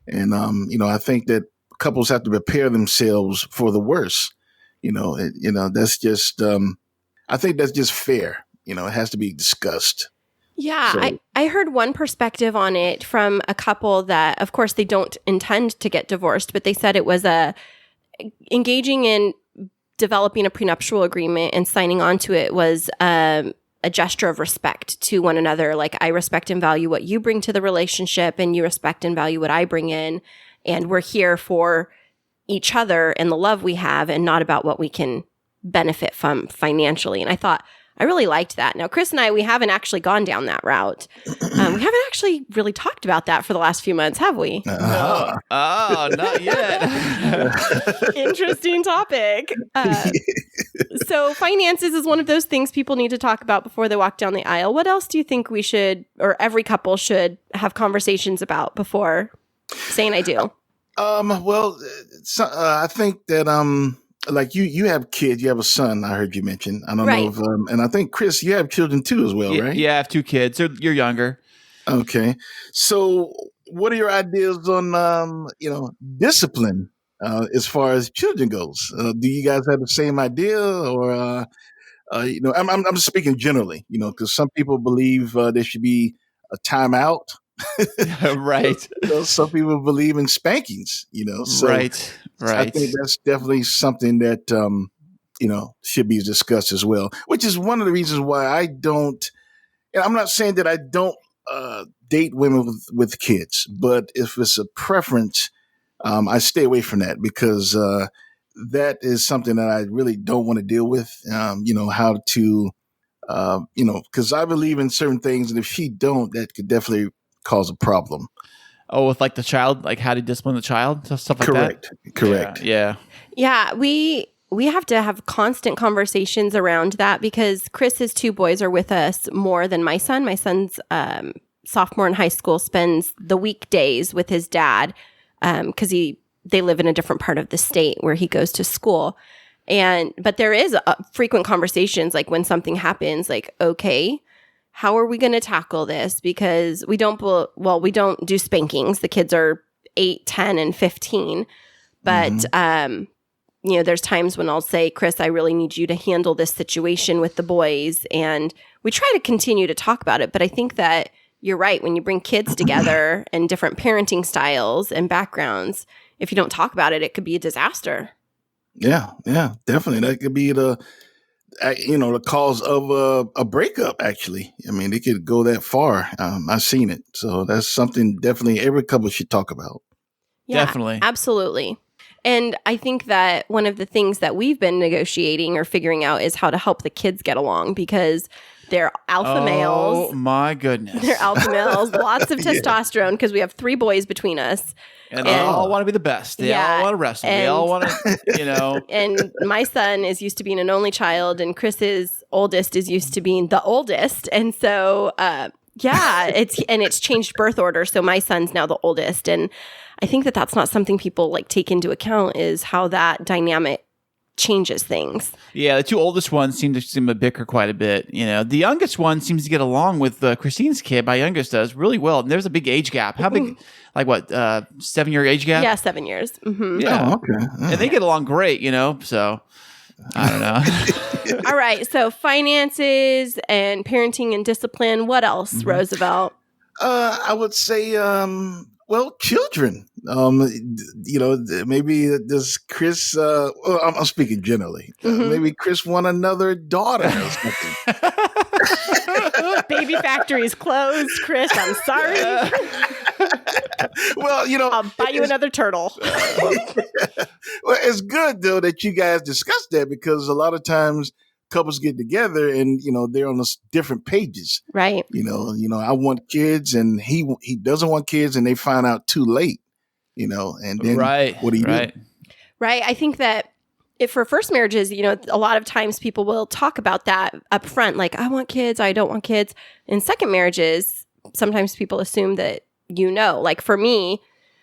And, I think that couples have to prepare themselves for the worst. That's just, I think that's just fair. It has to be discussed. Yeah, So- I heard one perspective on it from a couple that, of course, they don't intend to get divorced, but they said it was engaging in developing a prenuptial agreement and signing on to it was a gesture of respect to one another. Like, I respect and value what you bring to the relationship, and you respect and value what I bring in. And we're here for each other and the love we have, and not about what we can benefit from financially. And I thought, I really liked that. Now, Chris and I, we haven't actually gone down that route. We haven't actually really talked about that for the last few months, have we? no, not yet. Interesting topic. So finances is one of those things people need to talk about before they walk down the aisle. What else do you think we should, or every couple should have conversations about before saying I do? I think that, like you have kids, you have a son, I heard you mention. I don't know if, and I think, Chris, you have children too as well, right? Yeah, I have 2 kids. You're younger. Okay. So what are your ideas on, discipline as far as children goes? Do you guys have the same idea or, I'm just speaking generally, because some people believe there should be a timeout. Right. Some people believe in spankings, so Right. I think that's definitely something that, should be discussed as well, which is one of the reasons why I don't, and I'm not saying that I don't date women with kids, but if it's a preference, I stay away from that because that is something that I really don't want to deal with, how to, because I believe in certain things, and if she don't, that could definitely cause a problem. Oh, with like the child, like how to discipline the child, stuff like that? Correct. Yeah. Yeah, we have to have constant conversations around that because Chris's 2 boys are with us more than my son. My son's sophomore in high school, spends the weekdays with his dad because they live in a different part of the state where he goes to school. But there is frequent conversations, like when something happens, like, okay, how are we going to tackle this? Because we don't do spankings. The kids are 8, 10, and 15. But, there's times when I'll say, Chris, I really need you to handle this situation with the boys. And we try to continue to talk about it. But I think that you're right. When you bring kids together and different parenting styles and backgrounds, if you don't talk about it, it could be a disaster. Yeah, definitely. That could be the cause of a breakup, actually. I mean, it could go that far. I've seen it. So that's something definitely every couple should talk about. Yeah, Definitely. Absolutely. And I think that one of the things that we've been negotiating or figuring out is how to help the kids get along because they're alpha males. Oh, my goodness. They're alpha males, lots of testosterone because we have 3 boys between us. And they all want to be the best. They all want to wrestle. They all want to, And my son is used to being an only child, and Chris's oldest is used to being the oldest. And so, it's changed birth order. So my son's now the oldest. And I think that that's not something people take into account is how that dynamic changes things. Yeah, the 2 oldest ones seem to bicker quite a bit. The youngest one seems to get along with Christine's kid. My youngest does really well. And there's a big age gap. How big? 7-year age gap? Yeah, 7 years. Mm-hmm. Yeah. Oh, okay. And they get along great, So I don't know. All right. So finances and parenting and discipline. What else, Rosevelt? I would say, children. Maybe does Chris? I'm speaking generally. Maybe Chris want another daughter or something. Baby baby factory's closed, Chris. I'm sorry. Well, I'll buy you another turtle. Well, it's good though that you guys discuss that, because a lot of times couples get together and they're on different pages. Right. I want kids and he doesn't want kids, and they find out too late. And then what do you do? Right. I think that if for first marriages, a lot of times people will talk about that up front, like, I want kids, I don't want kids. In second marriages, sometimes people assume that, like for me,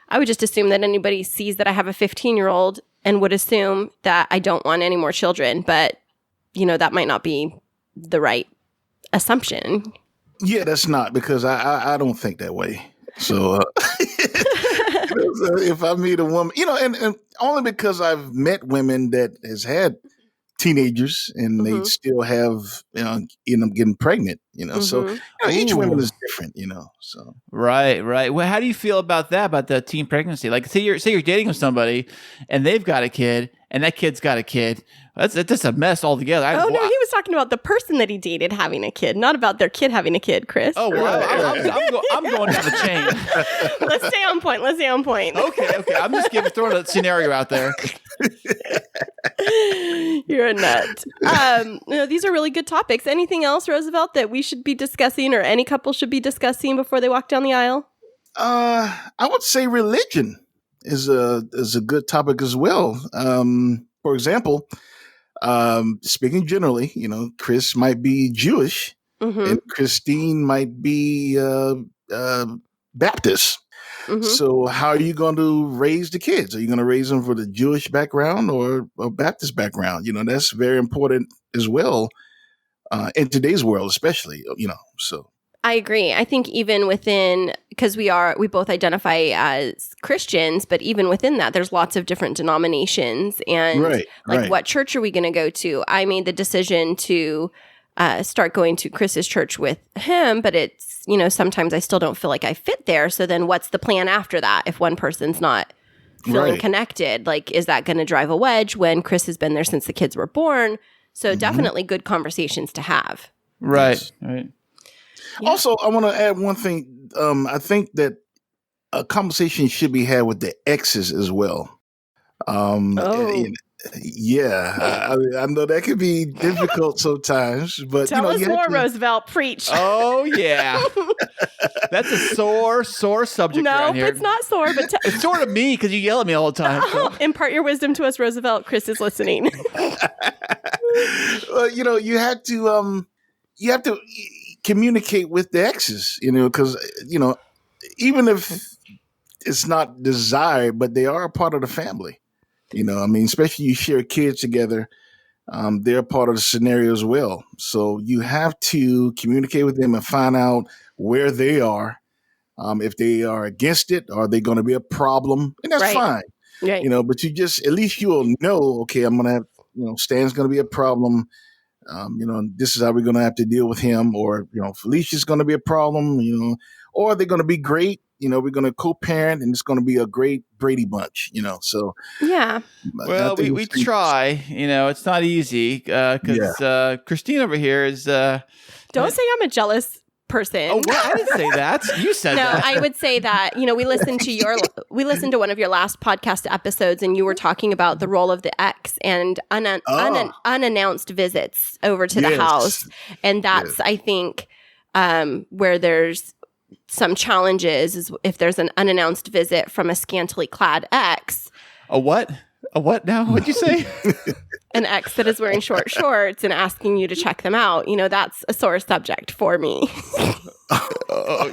I would just assume that anybody sees that I have a 15-year-old and would assume that I don't want any more children. But, that might not be the right assumption. Yeah, that's not, because I don't think that way. So if I meet a woman, and only because I've met women that has had teenagers and they still have, end up getting pregnant, so each woman is different, so. Right. Well, how do you feel about that, about the teen pregnancy? Like, say you're dating with somebody and they've got a kid and that kid's got a kid. That's just a mess altogether. No, he was talking about the person that he dated having a kid, not about their kid having a kid, Chris. Oh, well, I'm going down the chain. Let's stay on point. Okay. I'm just throwing a scenario out there. You're a nut. These are really good topics. Anything else, Rosevelt, that we should be discussing, or any couple should be discussing before they walk down the aisle? I would say religion is a good topic as well. For example, speaking generally, Chris might be Jewish and Christine might be Baptist. So how are you going to raise the kids? Are you going to raise them for the Jewish background or a Baptist background? That's very important as well in today's world, especially, so. I agree. I think even within, because we both identify as Christians, but even within that, there's lots of different denominations. And what church are we going to go to? I made the decision to start going to Chris's church with him, but it's, sometimes I still don't feel like I fit there. So then what's the plan after that if one person's not feeling connected? Like, is that going to drive a wedge when Chris has been there since the kids were born? So definitely good conversations to have. Right. Right. Yeah. Also, I want to add one thing. I think that a conversation should be had with the exes as well. Yeah, I know that can be difficult sometimes, but tell us more, Rosevelt. Preach. Oh yeah, that's a sore subject. No, here. It's not sore, but it's sort of me because you yell at me all the time. So. Impart your wisdom to us, Rosevelt. Chris is listening. Well, you have to communicate with the exes, because even if it's not desired, but they are a part of the family. Especially you share kids together, they're part of the scenario as well. So you have to communicate with them and find out where they are. If they are against it, are they going to be a problem? And that's fine. Right. But at least you'll know, okay, I'm going to have, Stan's going to be a problem. This is how we're going to have to deal with him, or, Felicia's going to be a problem, or they're going to be great. We're going to co-parent and it's going to be a great Brady bunch, so. Yeah. Well, we try, it's not easy because Christine over here is. Don't say I'm a jealous person. Oh, well, I didn't say that. You said that. No, I would say that, we listened to one of your last podcast episodes and you were talking about the role of the ex and unannounced visits over to the house. And that's, I think, where there's some challenges is if there's an unannounced visit from a scantily clad ex. A what? A what now? What'd you say? An ex that is wearing short shorts and asking you to check them out. That's a sore subject for me. We're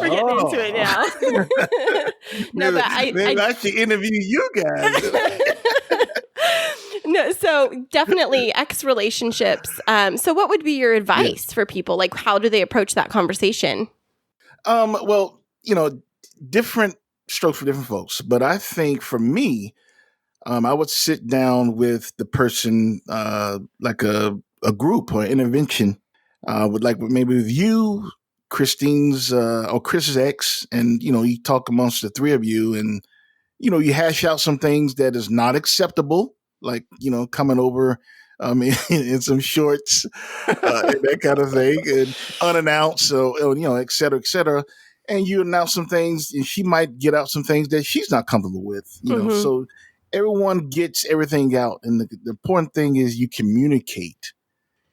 getting into it now. No, but I should interview you guys. No, so definitely ex relationships. So what would be your advice for people? Like, how do they approach that conversation? Well, different strokes for different folks. But I think for me, I would sit down with the person, like a group or intervention, maybe with you, Christine's or Chris's ex, and you talk amongst the three of you, and you hash out some things that is not acceptable. Like, coming over I mean, in some shorts, and that kind of thing, and unannounced, so et cetera, et cetera. And you announce some things, and she might get out some things that she's not comfortable with, So everyone gets everything out, and the important thing is you communicate,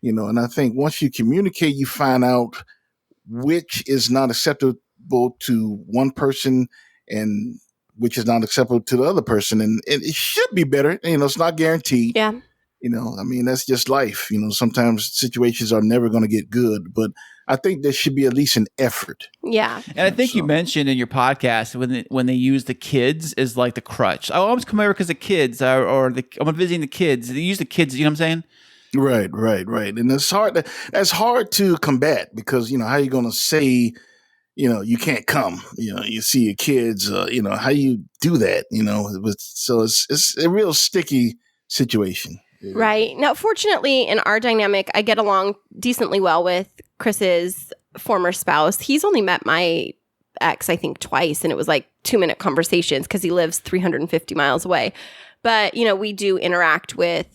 And I think once you communicate, you find out which is not acceptable to one person, and which is not acceptable to the other person, and it should be better. It's not guaranteed. Yeah. I mean, that's just life. Sometimes situations are never going to get good, but I think there should be at least an effort. Yeah. And I think you mentioned in your podcast when they use the kids as like the crutch. I always come over because the kids I'm visiting the kids. They use the kids. You know what I'm saying? Right. And it's hard. That's hard to combat because, how are you going to say, you can't come, you see your kids, how you do that, so it's a real sticky situation. Right. Now, fortunately, in our dynamic, I get along decently well with Chris's former spouse. He's only met my ex, I think, twice, and it was like 2-minute conversations because he lives 350 miles away. But, we do interact with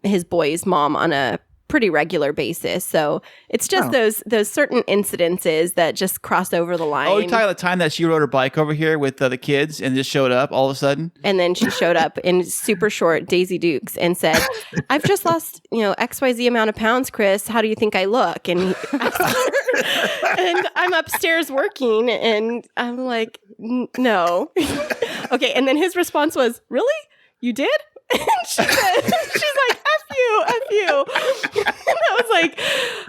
his boy's mom on a pretty regular basis. So it's just those certain incidences that just cross over the line. Oh, you're talking about the time that she rode her bike over here with the kids and just showed up all of a sudden? And then she showed up in super short Daisy Dukes and said, I've just lost, XYZ amount of pounds, Chris. How do you think I look? And and I'm upstairs working and I'm like, no. Okay. And then his response was, really? You did? And she's like, F you. And I was like,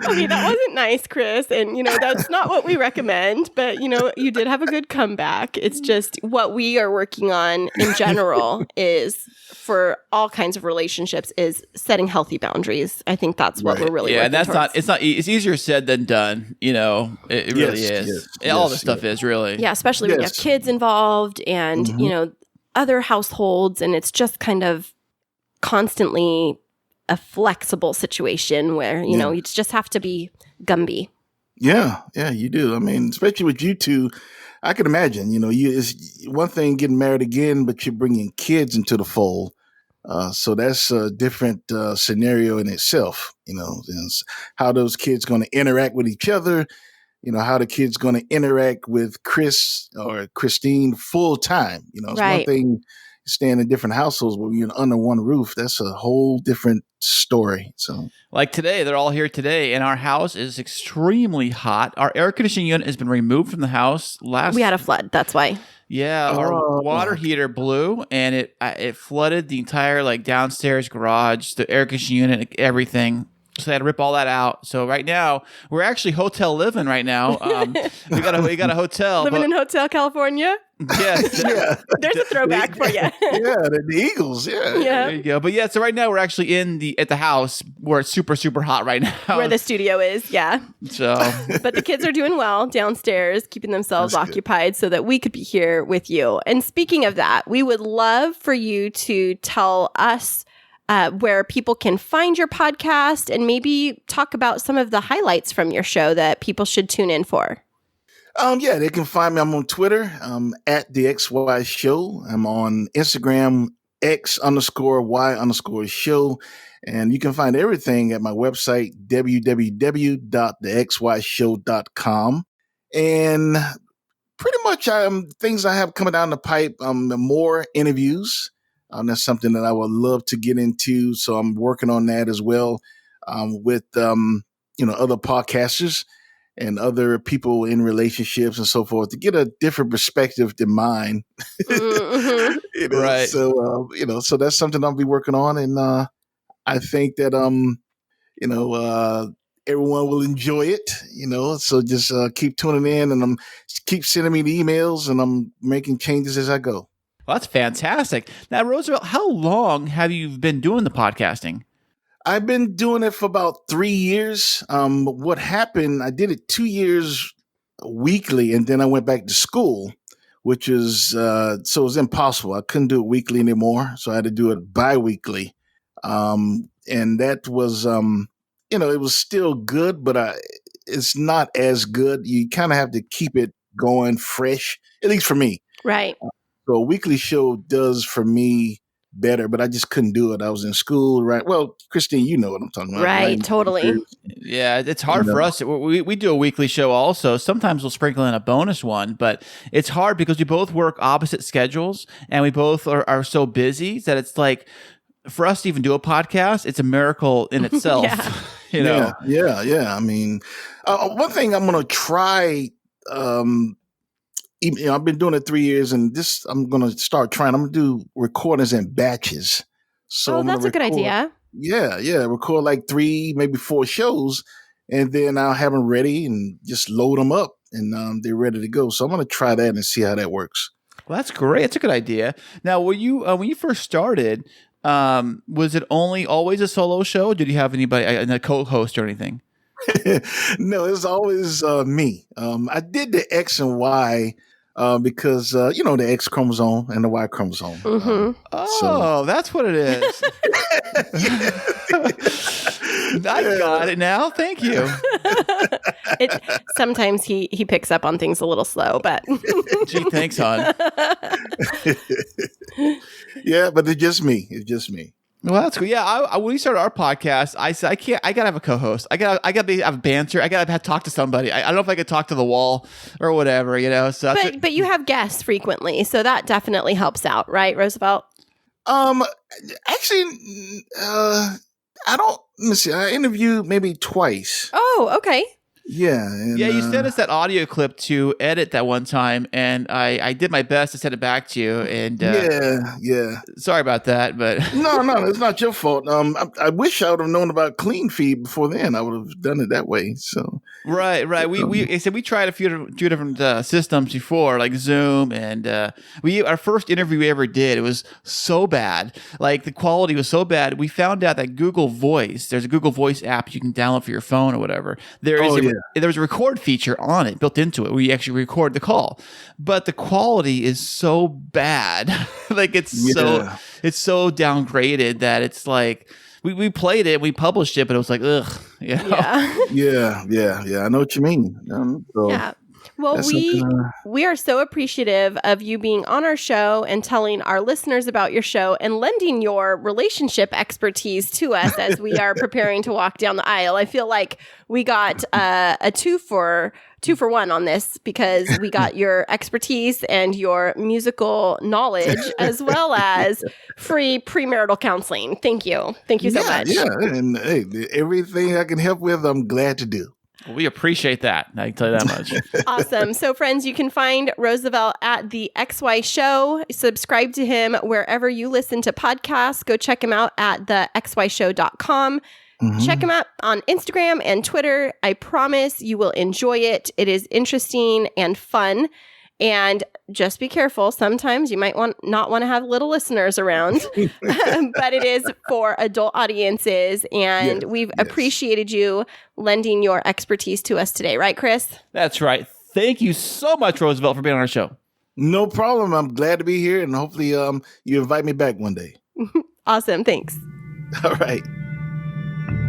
okay, that wasn't nice, Chris. And, that's not what we recommend. But, you did have a good comeback. It's just what we are working on in general is for all kinds of relationships is setting healthy boundaries. I think that's what we're really working and that's towards. it's easier said than done. It really is. All this stuff is really. Yeah, especially when you have kids involved and, other households, and it's just kind of constantly a flexible situation where, you just have to be Gumby. Yeah, you do. I mean, especially with you two, I can imagine, it's one thing getting married again, but you're bringing kids into the fold. So that's a different scenario in itself, how those kids going to interact with each other, how the kid's going to interact with Chris or Christine full time. It's one thing staying in different households, but when you're under one roof, that's a whole different story. So, like today, they're all here today, and our house is extremely hot. Our air conditioning unit has been removed from the house. We had a flood. That's why. Yeah, our water heater blew, and it flooded the entire downstairs garage, the air conditioning unit, everything. So they had to rip all that out. So right now we're actually hotel living right now. We got a hotel. Living in Hotel California. Yes. There's a throwback for you. The Eagles. Yeah. There you go. But so right now we're actually at the house where it's super, super hot right now. Where the studio is. Yeah. So. But the kids are doing well downstairs, keeping themselves occupied so that we could be here with you. And speaking of that, we would love for you to tell us where people can find your podcast and maybe talk about some of the highlights from your show that people should tune in for. They can find me. I'm on Twitter, at the XY Show. I'm on Instagram, X_Y_show. And you can find everything at my website, www.thexyshow.com. And pretty much things I have coming down the pipe, more interviews. That's something that I would love to get into. So I'm working on that as well with, other podcasters and other people in relationships and so forth to get a different perspective than mine. Mm-hmm. Right. So, so that's something I'll be working on. And I think that, everyone will enjoy it, so just keep tuning in and keep sending me the emails and I'm making changes as I go. Well, that's fantastic. Now, Rosevelt, how long have you been doing the podcasting? I've been doing it for about 3 years. What happened, I did it 2 years weekly, and then I went back to school, which is, so it was impossible. I couldn't do it weekly anymore, so I had to do it bi-weekly. And that was, it was still good, but it's not as good. You kind of have to keep it going fresh, at least for me. Right. So a weekly show does for me better, but I just couldn't do it. I was in school, right? Well, Christine, you know what I'm talking about. Right, totally. Yeah, it's hard for us. We do a weekly show also. Sometimes we'll sprinkle in a bonus one, but it's hard because we both work opposite schedules and we both are so busy that it's like, for us to even do a podcast, it's a miracle in itself. You know? Yeah. I mean, one thing I'm going to try, I've been doing it 3 years, and this I'm going to start trying. I'm going to do recordings in batches. So that's a good idea. Yeah. Record like 3, maybe 4 shows, and then I'll have them ready and just load them up, and they're ready to go. So I'm going to try that and see how that works. Well, that's great. That's a good idea. Now, when you first started, was it always a solo show? Did you have anybody, a co-host or anything? No, it's always me. I did the X and Y because the X chromosome and the Y chromosome. So that's what it is. I got it now. Thank you. Sometimes he picks up on things a little slow, but gee, thanks, hon. Yeah, but it's just me. Well, that's cool. Yeah, when we started our podcast, I said I gotta have a co-host. I gotta have banter. I gotta talk to somebody. I don't know if I could talk to the wall or whatever, So, but you have guests frequently, so that definitely helps out, right, Rosevelt? Actually, I don't. Let me see. I interviewed maybe twice. Oh, okay. Yeah. You sent us that audio clip to edit that one time, and I did my best to send it back to you. And yeah. Sorry about that, but no, it's not your fault. I wish I would have known about Clean Feed before then. I would have done it that way. So right. We tried a few different systems before, like Zoom, and our first interview we ever did, it was so bad. Like the quality was so bad. We found out that Google Voice, there's a Google Voice app you can download for your phone or whatever. There's a record feature on it built into it where you actually record the call, but the quality is so bad. Like it's so downgraded that it's like we played it, we published it, but it was like ugh. Yeah. I know what you mean. Yeah. Well, we are so appreciative of you being on our show and telling our listeners about your show and lending your relationship expertise to us as we are preparing to walk down the aisle. I feel like we got a two for one on this because we got your expertise and your musical knowledge as well as free premarital counseling. Thank you so much. Yeah, and hey, everything I can help with, I'm glad to do. Well, we appreciate that. I can tell you that much. Awesome. So, friends, you can find Rosevelt at the XY Show. Subscribe to him wherever you listen to podcasts. Go check him out at thexyshow.com. Check him out on Instagram and Twitter. I promise you will enjoy it. It is interesting and fun. And just be careful. Sometimes you might not want to have little listeners around, but it is for adult audiences. And we've appreciated you lending your expertise to us today. Right, Chris? That's right. Thank you so much, Rosevelt, for being on our show. No problem. I'm glad to be here. And hopefully you invite me back one day. Awesome. Thanks. All right.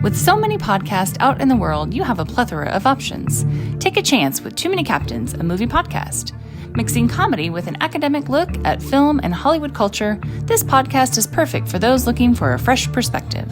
With so many podcasts out in the world, you have a plethora of options. Take a chance with Too Many Captains, a movie podcast. Mixing comedy with an academic look at film and Hollywood culture, this podcast is perfect for those looking for a fresh perspective.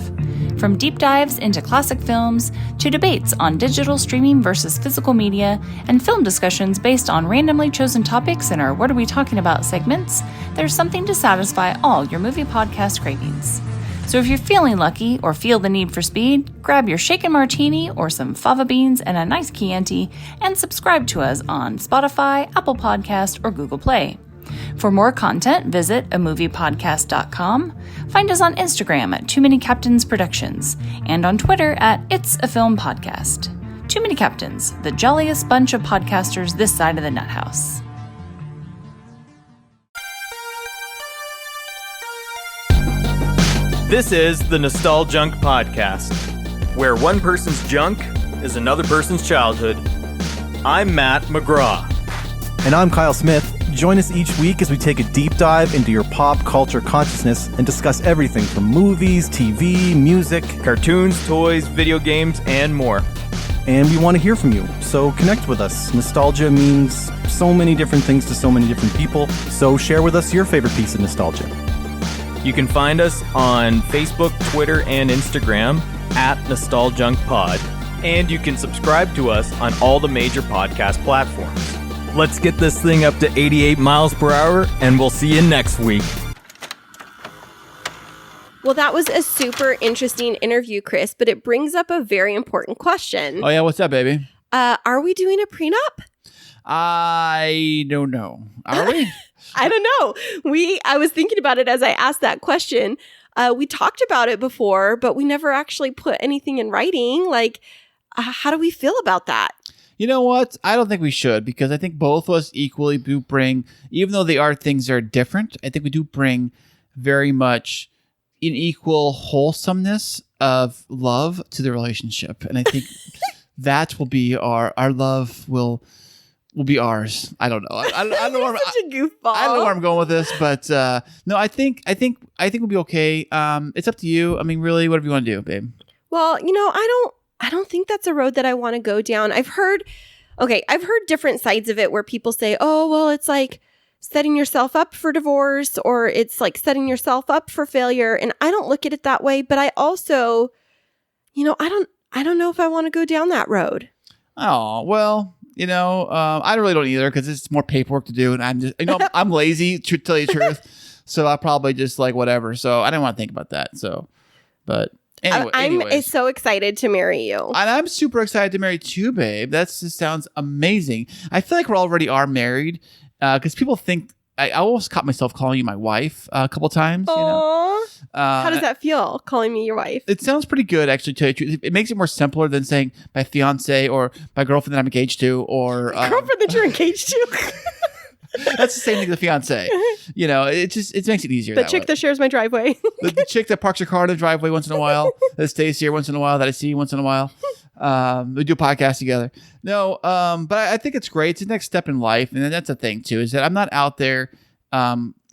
From deep dives into classic films to debates on digital streaming versus physical media and film discussions based on randomly chosen topics in our What Are We Talking About segments, there's something to satisfy all your movie podcast cravings. So if you're feeling lucky or feel the need for speed, grab your shaken martini or some fava beans and a nice Chianti and subscribe to us on Spotify, Apple Podcast, or Google Play. For more content, visit amoviepodcast.com. Find us on Instagram at Too Many Captains Productions and on Twitter at It's a Film Podcast. Too Many Captains, the jolliest bunch of podcasters this side of the nut house. This is the Nostaljunk Podcast, where one person's junk is another person's childhood. I'm Matt McGraw. And I'm Kyle Smith. Join us each week as we take a deep dive into your pop culture consciousness and discuss everything from movies, TV, music, cartoons, toys, video games, and more. And we want to hear from you, so connect with us. Nostalgia means so many different things to so many different people, so share with us your favorite piece of nostalgia. You can find us on Facebook, Twitter, and Instagram at Nostaljunk Pod. And you can subscribe to us on all the major podcast platforms. Let's get this thing up to 88 miles per hour, and we'll see you next week. Well, that was a super interesting interview, Chris, but it brings up a very important question. Oh, yeah. What's up, baby? Are we doing a prenup? I don't know. Are we? I don't know. I was thinking about it as I asked that question. We talked about it before, but we never actually put anything in writing. Like, how do we feel about that? You know what? I don't think we should, because I think both of us equally do bring, even though they are things that are different, I think we do bring very much an equal wholesomeness of love to the relationship. And I think that will be our love will be ours. I don't know. I don't know where Such a goofball. I don't know where I'm going with this, but no, I think we'll be okay. It's up to you. I mean, really, whatever you want to do, babe. Well, I don't think that's a road that I want to go down. I've heard different sides of it where people say, oh, well, it's like setting yourself up for divorce, or it's like setting yourself up for failure. And I don't look at it that way, but I also, I don't know if I want to go down that road. Oh, well, I really don't either, because it's more paperwork to do. And I'm just, I'm lazy, to tell you the truth. So I probably just like whatever. So I didn't want to think about that. So, but anyway. I'm so excited to marry you. And I'm super excited to marry too, babe. That just sounds amazing. I feel like we already are married, because people think, I almost caught myself calling you my wife a couple times. Aww. How does that feel, calling me your wife? It sounds pretty good, actually, to tell you the truth. It makes it more simpler than saying my fiance or my girlfriend that I'm engaged to, or girlfriend that you're engaged to. That's the same thing with the fiance. It makes it easier. The chick that shares my driveway. the chick that parks her car in the driveway once in a while, that stays here once in a while, that I see once in a while. We do a podcast together. No, but I think it's great. It's the next step in life. And then that's the thing too, is that I'm not out there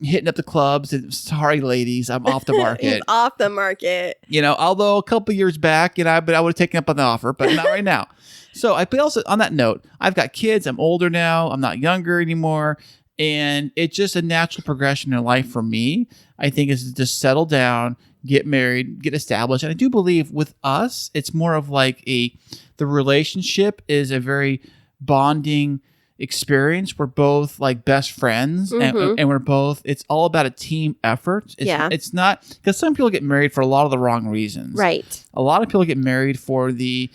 hitting up the clubs and sorry ladies, I'm off the market. He's off the market. Although a couple years back, but I would have taken up on the offer, but not right now. So but also on that note, I've got kids. I'm older now. I'm not younger anymore. And it's just a natural progression in life for me, I think, is to just settle down, get married, get established. And I do believe with us, it's more of like the relationship is a very bonding experience. We're both like best friends, and we're both, it's all about a team effort. It's not, because some people get married for a lot of the wrong reasons. Right. A lot of people get married for they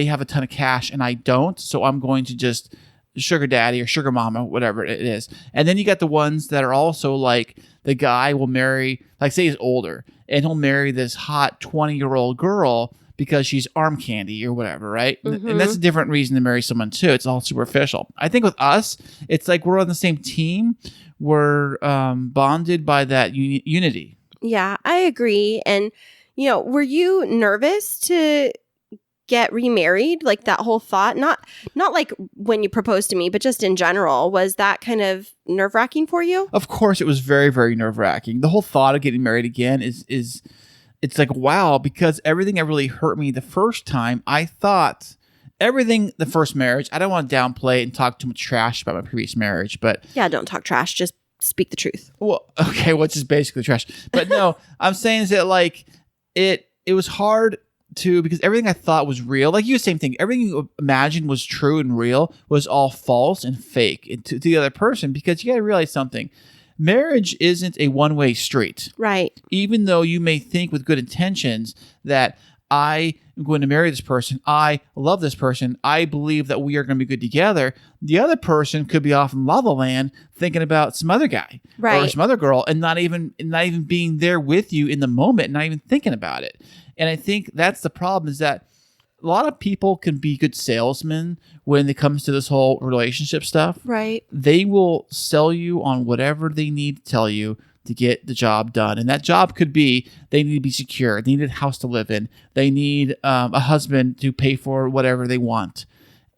have a ton of cash and I don't, so I'm going to just sugar daddy or sugar mama, whatever it is. And then you got the ones that are also like, the guy will marry, like say he's older, and he'll marry this hot 20-year-old girl because she's arm candy or whatever, right? And that's a different reason to marry someone too. It's all superficial. I think with us, it's like we're on the same team. We're bonded by that unity. Yeah, I agree. And, were you nervous to get remarried? Like that whole thought, not like when you proposed to me, but just in general, was that kind of nerve-wracking for you? Of course, it was very, very nerve-wracking. The whole thought of getting married again is it's like, wow, because everything that really hurt me the first time, I thought everything, the first marriage, I don't want to downplay and talk too much trash about my previous marriage, but yeah, don't talk trash, just speak the truth. Well, okay, which is basically trash. But no, I'm saying is that like it was hard to, because everything I thought was real, like you, same thing. Everything you imagined was true and real was all false and fake to the other person, because you got to realize something. Marriage isn't a one-way street. Right. Even though you may think with good intentions that I am going to marry this person, I love this person, I believe that we are going to be good together, the other person could be off in La La Land thinking about some other guy, right, or some other girl, and not even being there with you in the moment, not even thinking about it. And I think that's the problem, is that a lot of people can be good salesmen when it comes to this whole relationship stuff. Right. They will sell you on whatever they need to tell you to get the job done. And that job could be, they need to be secure. They need a house to live in. They need a husband to pay for whatever they want.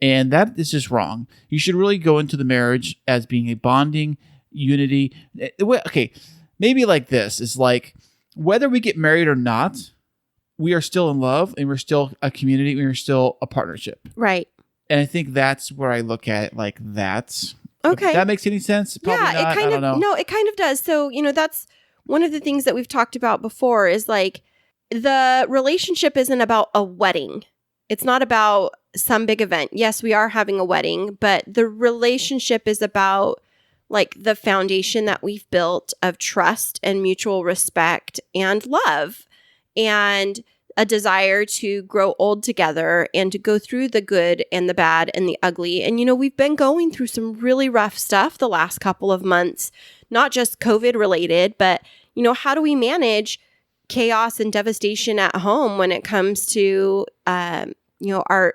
And that is just wrong. You should really go into the marriage as being a bonding unity. Okay, maybe like this is like, whether we get married or not, we are still in love, and we're still a community, and we're still a partnership. Right. And I think that's where I look at it, like that. Okay. If that makes any sense? Probably not. It kind I don't know. No, it kind of does. So, that's one of the things that we've talked about before is like the relationship isn't about a wedding. It's not about some big event. Yes, we are having a wedding, but the relationship is about like the foundation that we've built of trust and mutual respect and love and a desire to grow old together and to go through the good and the bad and the ugly. And, we've been going through some really rough stuff the last couple of months, not just COVID related, but, how do we manage chaos and devastation at home when it comes to, our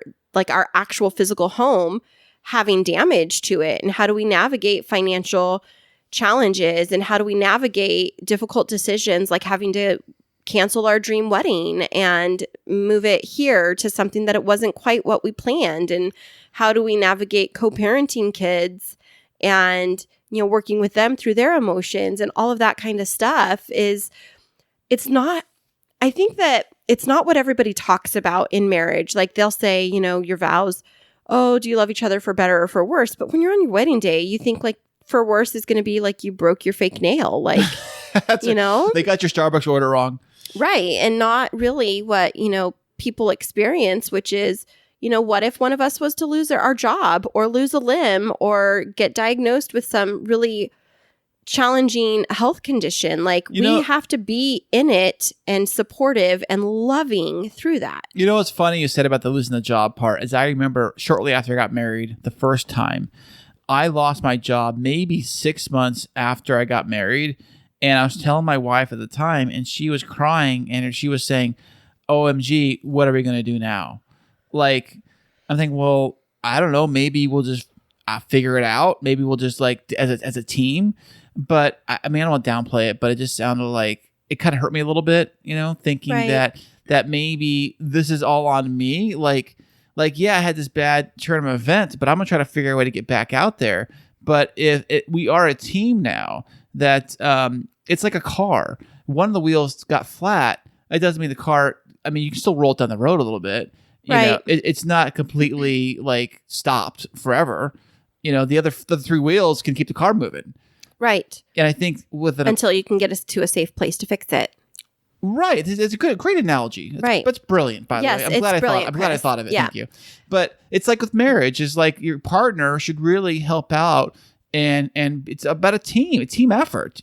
actual physical home having damage to it? And how do we navigate financial challenges? And how do we navigate difficult decisions like having to cancel our dream wedding and move it here to something that it wasn't quite what we planned? And how do we navigate co-parenting kids and, working with them through their emotions and all of that kind of stuff I think that it's not what everybody talks about in marriage. Like they'll say, your vows, oh, do you love each other for better or for worse? But when you're on your wedding day, you think like for worse is going to be like you broke your fake nail. Like, They got your Starbucks order wrong. Right. And not really what, people experience, which is, what if one of us was to lose our job or lose a limb or get diagnosed with some really challenging health condition? Like we have to be in it and supportive and loving through that. What's funny you said about the losing the job part is I remember shortly after I got married the first time, I lost my job maybe 6 months after I got married. And I was telling my wife at the time and she was crying and she was saying, OMG, what are we going to do now? Like, I'm thinking, well, I don't know. Maybe we'll just figure it out. Maybe we'll just like as a team. But I don't want to downplay it, but it just sounded like it kind of hurt me a little bit, thinking right. that maybe this is all on me. Like, yeah, I had this bad tournament event, but I'm going to try to figure out a way to get back out there. But we are a team now that it's like a car. One of the wheels got flat. It doesn't mean the car, you can still roll it down the road a little bit. Right. It's not completely like stopped forever. The three wheels can keep the car moving. Right. And I think until you can get us to a safe place to fix it. Right. It's a great analogy. Right. That's brilliant, by the way. I'm glad I thought of it. Yeah. Thank you. But it's like with marriage, it's like your partner should really help out and it's about a team effort,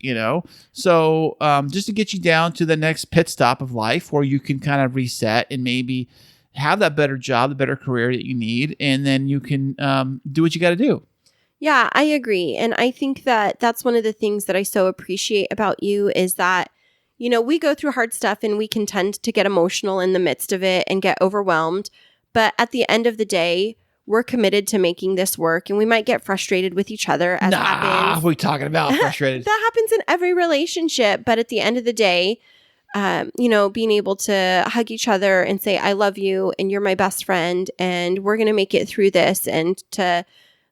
So just to get you down to the next pit stop of life where you can kind of reset and maybe have that better job, the better career that you need, and then you can do what you got to do. Yeah, I agree. And I think that that's one of the things that I so appreciate about you is that, we go through hard stuff and we can tend to get emotional in the midst of it and get overwhelmed. But at the end of the day, we're committed to making this work, and we might get frustrated with each other as happens. What are we talking about? Frustrated? That happens in every relationship. But at the end of the day, being able to hug each other and say, I love you and you're my best friend and we're going to make it through this, and to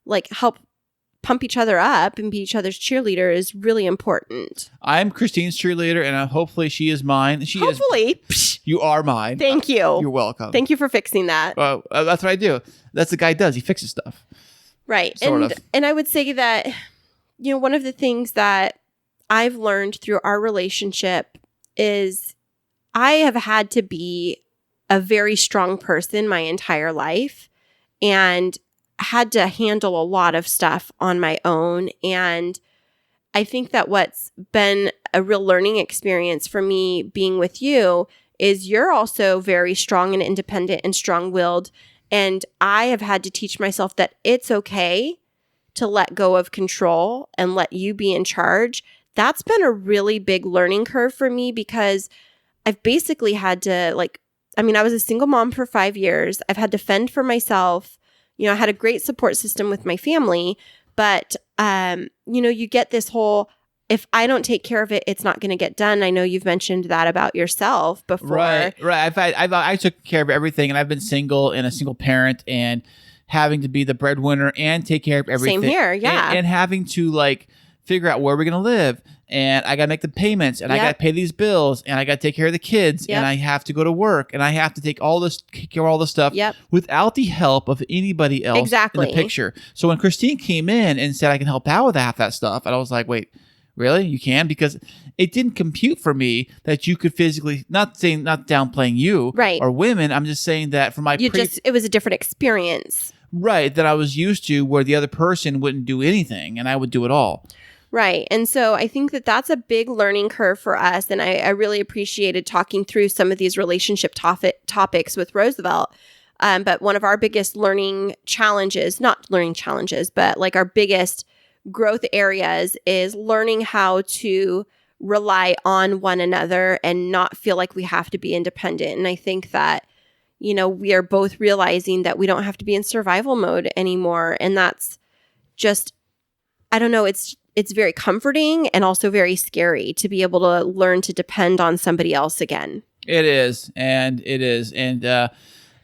like help pump each other up and be each other's cheerleader is really important. I'm Christine's cheerleader, and hopefully she is mine. Hopefully. You are mine. Thank you. You're welcome. Thank you for fixing that. Well, that's what I do. That's the guy does. He fixes stuff. Right. Sort of. And I would say that, one of the things that I've learned through our relationship is I have had to be a very strong person my entire life and had to handle a lot of stuff on my own. And I think that what's been a real learning experience for me being with you is you're also very strong and independent and strong-willed. And I have had to teach myself that it's okay to let go of control and let you be in charge. That's been a really big learning curve for me because I've basically had to I was a single mom for 5 years. I've had to fend for myself. I had a great support system with my family, but, you get this whole, if I don't take care of it, it's not going to get done. I know you've mentioned that about yourself before. Right. I took care of everything, and I've been single and a single parent and having to be the breadwinner and take care of everything. Same here. Yeah. And having to figure out where we're going to live. And I got to make the payments, and I got to pay these bills, and I got to take care of the kids, and I have to go to work, and I have to take care of all this stuff without the help of anybody else in the picture. So when Christine came in and said I can help out with half that stuff, and I was like, wait, Really? You can? Because it didn't compute for me that you could physically, not downplaying you right. or women. I'm just saying that for my it was a different experience. Right, that I was used to where the other person wouldn't do anything and I would do it all. Right. And so I think that that's a big learning curve for us. And I really appreciated talking through some of these relationship topics with Rosevelt. But one of our biggest learning challenges, not learning challenges, but like our biggest growth areas is learning how to rely on one another and not feel like we have to be independent. And I think that, you know, we are both realizing that we don't have to be in survival mode anymore. And that's just, I don't know, it's very comforting and also very scary to be able to learn to depend on somebody else again. It is. And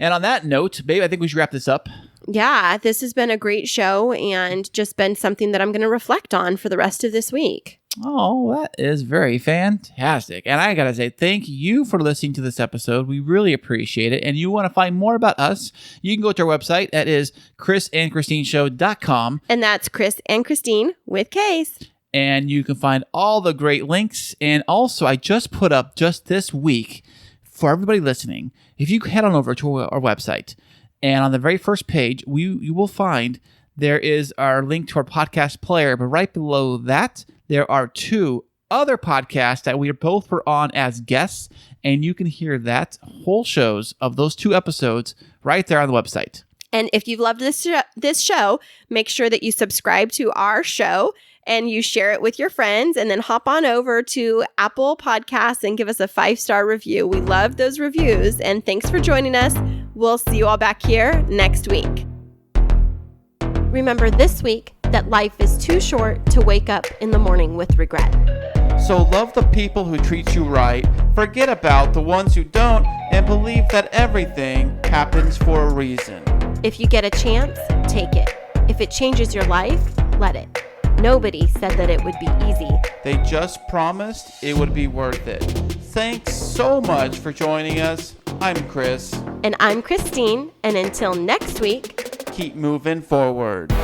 on that note, babe, I think we should wrap this up. Yeah, this has been a great show and just been something that I'm going to reflect on for the rest of this week. Oh, that is very fantastic. And I got to say, thank you for listening to this episode. We really appreciate it. And you want to find more about us, you can go to our website. That is chrisandchristineshow.com. And that's Chris and Christine with K's. And you can find all the great links. And also, I just put up just this week for everybody listening, if you head on over to our website, and on the very first page, you will find there is our link to our podcast player. But right below that, there are 2 other podcasts that we both were on as guests. And you can hear that whole shows of those 2 episodes right there on the website. And if you've loved this show, make sure that you subscribe to our show and you share it with your friends, and then hop on over to Apple Podcasts and give us a 5-star review. We love those reviews, and thanks for joining us. We'll see you all back here next week. Remember this week that life is too short to wake up in the morning with regret. So love the people who treat you right, forget about the ones who don't, and believe that everything happens for a reason. If you get a chance, take it. If it changes your life, let it. Nobody said that it would be easy. They just promised it would be worth it. Thanks so much for joining us. I'm Chris. And I'm Christine. And until next week, keep moving forward.